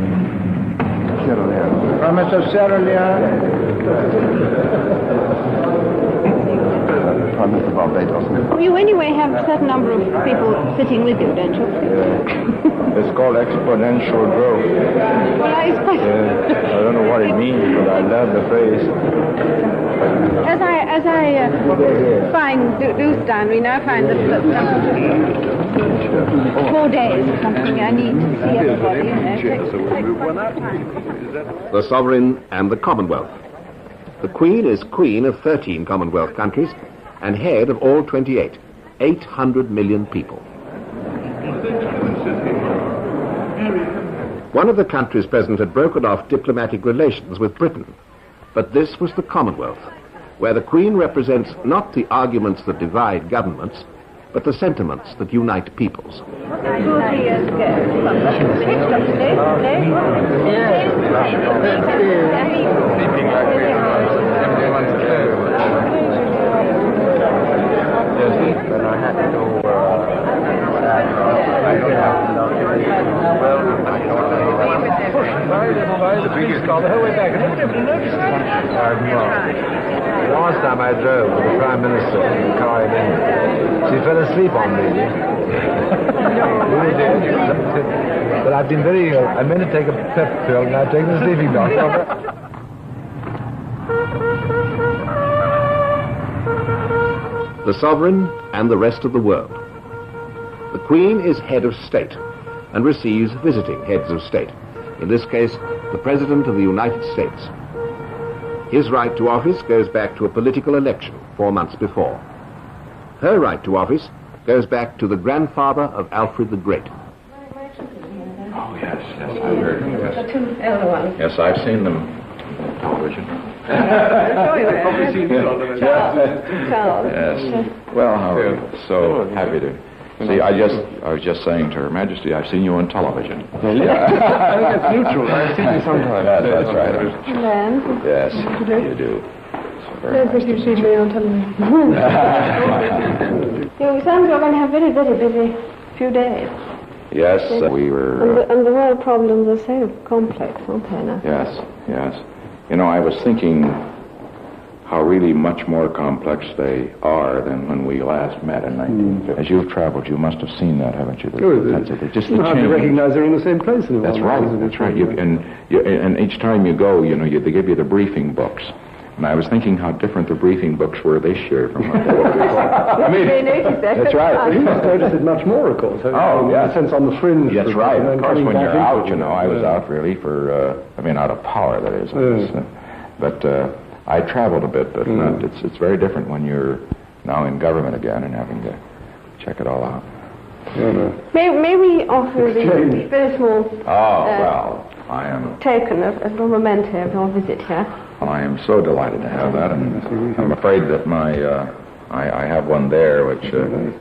Prime Minister of Sierra Leone. Prime Minister of Barbados. You anyway have a certain number of people sitting with you, don't you? It's called exponential growth. Well, I suppose. I don't know what it means, but I love the phrase. As I find Dewsbury now, find that 4 days or something, I need to see everybody. The Sovereign and the Commonwealth. The Queen is Queen of 13 Commonwealth countries and head of all 28, 800 million people. One of the countries present had broken off diplomatic relations with Britain, but this was the Commonwealth, where the Queen represents not the arguments that divide governments, but the sentiments that unite peoples. The police car the whole way back. I never even noticed that. Last time I drove with the Prime Minister in the car in England, she fell asleep on me. But I've been very ill. I meant to take a pep pill and I've taken a sleeping dog. The Sovereign and the rest of the world. The Queen is head of state and receives visiting heads of state, in this case, the President of the United States. His right to office goes back to a political election 4 months before. Her right to office goes back to the grandfather of Alfred the Great. Oh, yes, I've heard of The two elder ones. Yes, I've seen them on television. Charles. Yes. Well, how are you? So happy to See, I was just saying to Her Majesty, I've seen you on television. That's neutral. I've seen you sometimes. That's right. Land. Yes, you do. Don't think you've seen me on television. Your sons are going to have very, very busy few days. Yes, we were... And the world problems are so complex, aren't they now? Yes, yes. You know, I was thinking how really much more complex they are than when we last met in 1950. As you've traveled, you must have seen that, haven't you? Just the change. You recognize they're in the same place anymore. That's right, that's right. And each time you go, you know, they give you the briefing books. And I was thinking how different the briefing books were this year from what they were before. I mean, that's right. You must notice it much more, of course. Oh, yeah. In a sense, on the fringe. That's right. Of course, when you're out, you know, I was out really for, out of power, that is. But I traveled a bit, but it's very different when you're now in government again and having to check it all out. May we offer the very small I am token of a memento of your visit here? Well, I am so delighted to have that, and I'm afraid that I have one there, which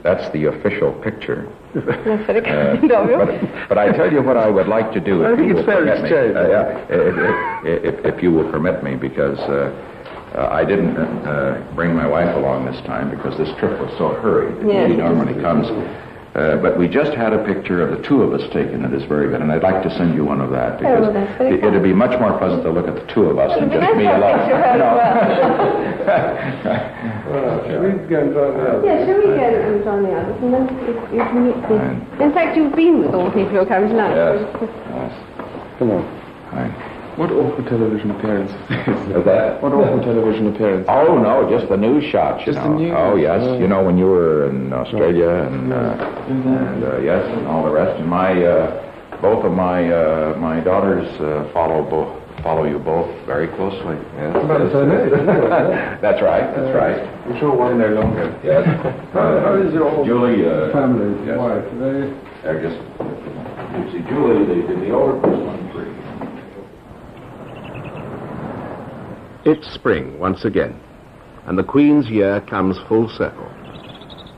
that's the official picture. That's very kind of you. But I tell you what I would like to do. I think it's fair exchange. If you will permit me, because I didn't bring my wife along this time because this trip was so hurried. She normally comes. But we just had a picture of the two of us taken that is very good, and I'd like to send you one of that because it'd be much more pleasant to look at the two of us than just me alone. Shall we go and join the others? Yes, shall we go and join the others, and then you can meet the... In fact, you've been with all the people who are coming tonight. Yes. Come on. Fine. What awful television appearance is that? What awful television appearance? Oh, no, just the news shots, Just the news? Oh, yes. You know, when you were in Australia and yes, and all the rest. And both of my daughters follow you both very closely. Yes. That's right, that's right. I'm sure one day longer. Yes. How is your Julie, family, yes. wife? They're just, you see, Julie, the older person. It's spring once again, and the Queen's year comes full circle.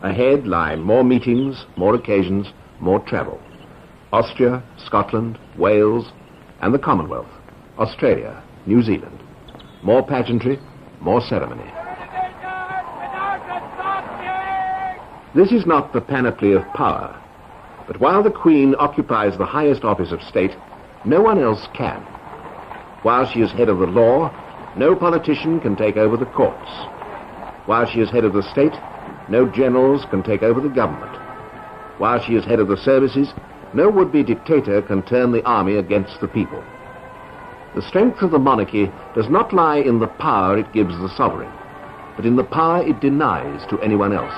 Ahead lie more meetings, more occasions, more travel. Austria, Scotland, Wales, and the Commonwealth, Australia, New Zealand. More pageantry, more ceremony. This is not the panoply of power, but while the Queen occupies the highest office of state, no one else can. While she is head of the law, no politician can take over the courts. While she is head of the state, no generals can take over the government. While she is head of the services, no would-be dictator can turn the army against the people. The strength of the monarchy does not lie in the power it gives the sovereign, but in the power it denies to anyone else.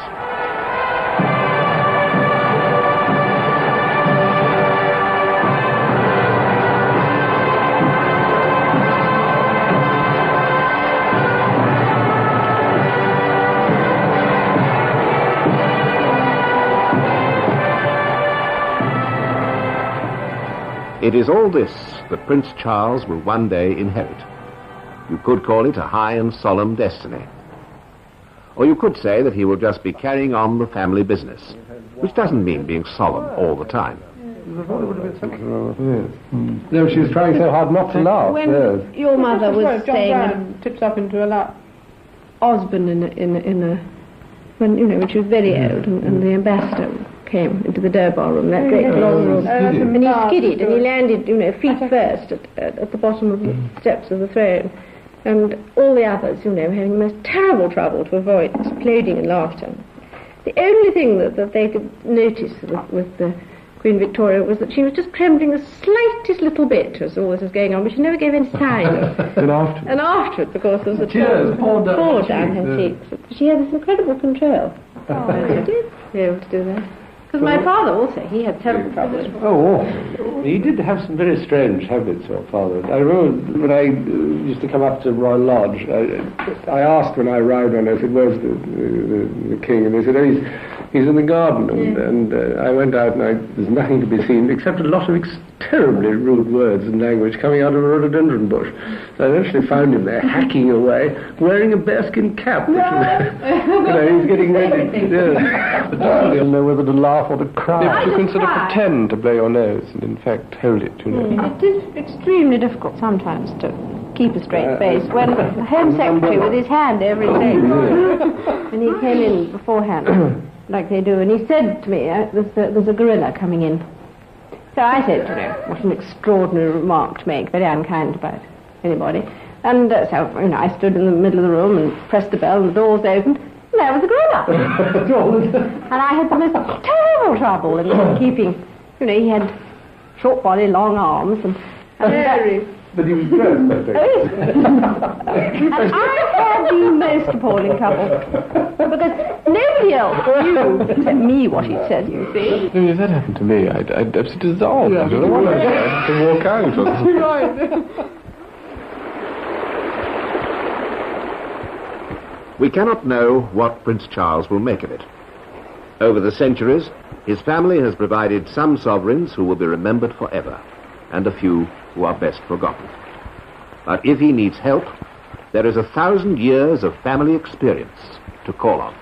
It is all this that Prince Charles will one day inherit. You could call it a high and solemn destiny. Or you could say that he will just be carrying on the family business, which doesn't mean being solemn all the time. No, she was trying so hard not to laugh. When your mother was saying... tips up into a lap. Osborne when she was very old, and the ambassador came into the Durbar room, that great long room, and he skidded, and he landed, feet first at the bottom of the steps of the throne, and all the others, having the most terrible trouble to avoid exploding in laughter. The only thing that they could notice with the Queen Victoria was that she was just trembling the slightest little bit as all this was going on, but she never gave any sign. And afterwards, of course, there was a tears poured down her cheeks. She had this incredible control. She did be able to do that. Because my father also, he had terrible trouble. He did have some very strange habits, your father. I remember when I used to come up to Royal Lodge, I asked when I arrived on earth, it was the king, and they said, He's in the garden, and I went out, and there's nothing to be seen except a lot of terribly rude words and language coming out of a rhododendron bush. So I eventually found him there, hacking away, wearing a bearskin cap. Which was, he's getting ready. Yes. You'll know whether to laugh or to cry. If you can sort of pretend to blow your nose and in fact hold it, you know. It is extremely difficult sometimes to keep a straight face when the Home Secretary with his hand over his face, and he came in beforehand, like they do, and he said to me, there's a gorilla coming in. So I said, what an extraordinary remark to make, very unkind about anybody. And so, I stood in the middle of the room and pressed the bell, and the doors opened, and there was a gorilla. And I had the most terrible trouble in keeping, he had short body, long arms, and but he was dressed, I think. And I had the most appalling trouble, because nobody else knew except me what he said, you see. If that happened to me, I'd absolutely dissolve. I don't want to walk out. Right. We cannot know what Prince Charles will make of it. Over the centuries, his family has provided some sovereigns who will be remembered forever, and a few who are best forgotten. But if he needs help, there is 1,000 years of family experience to call on.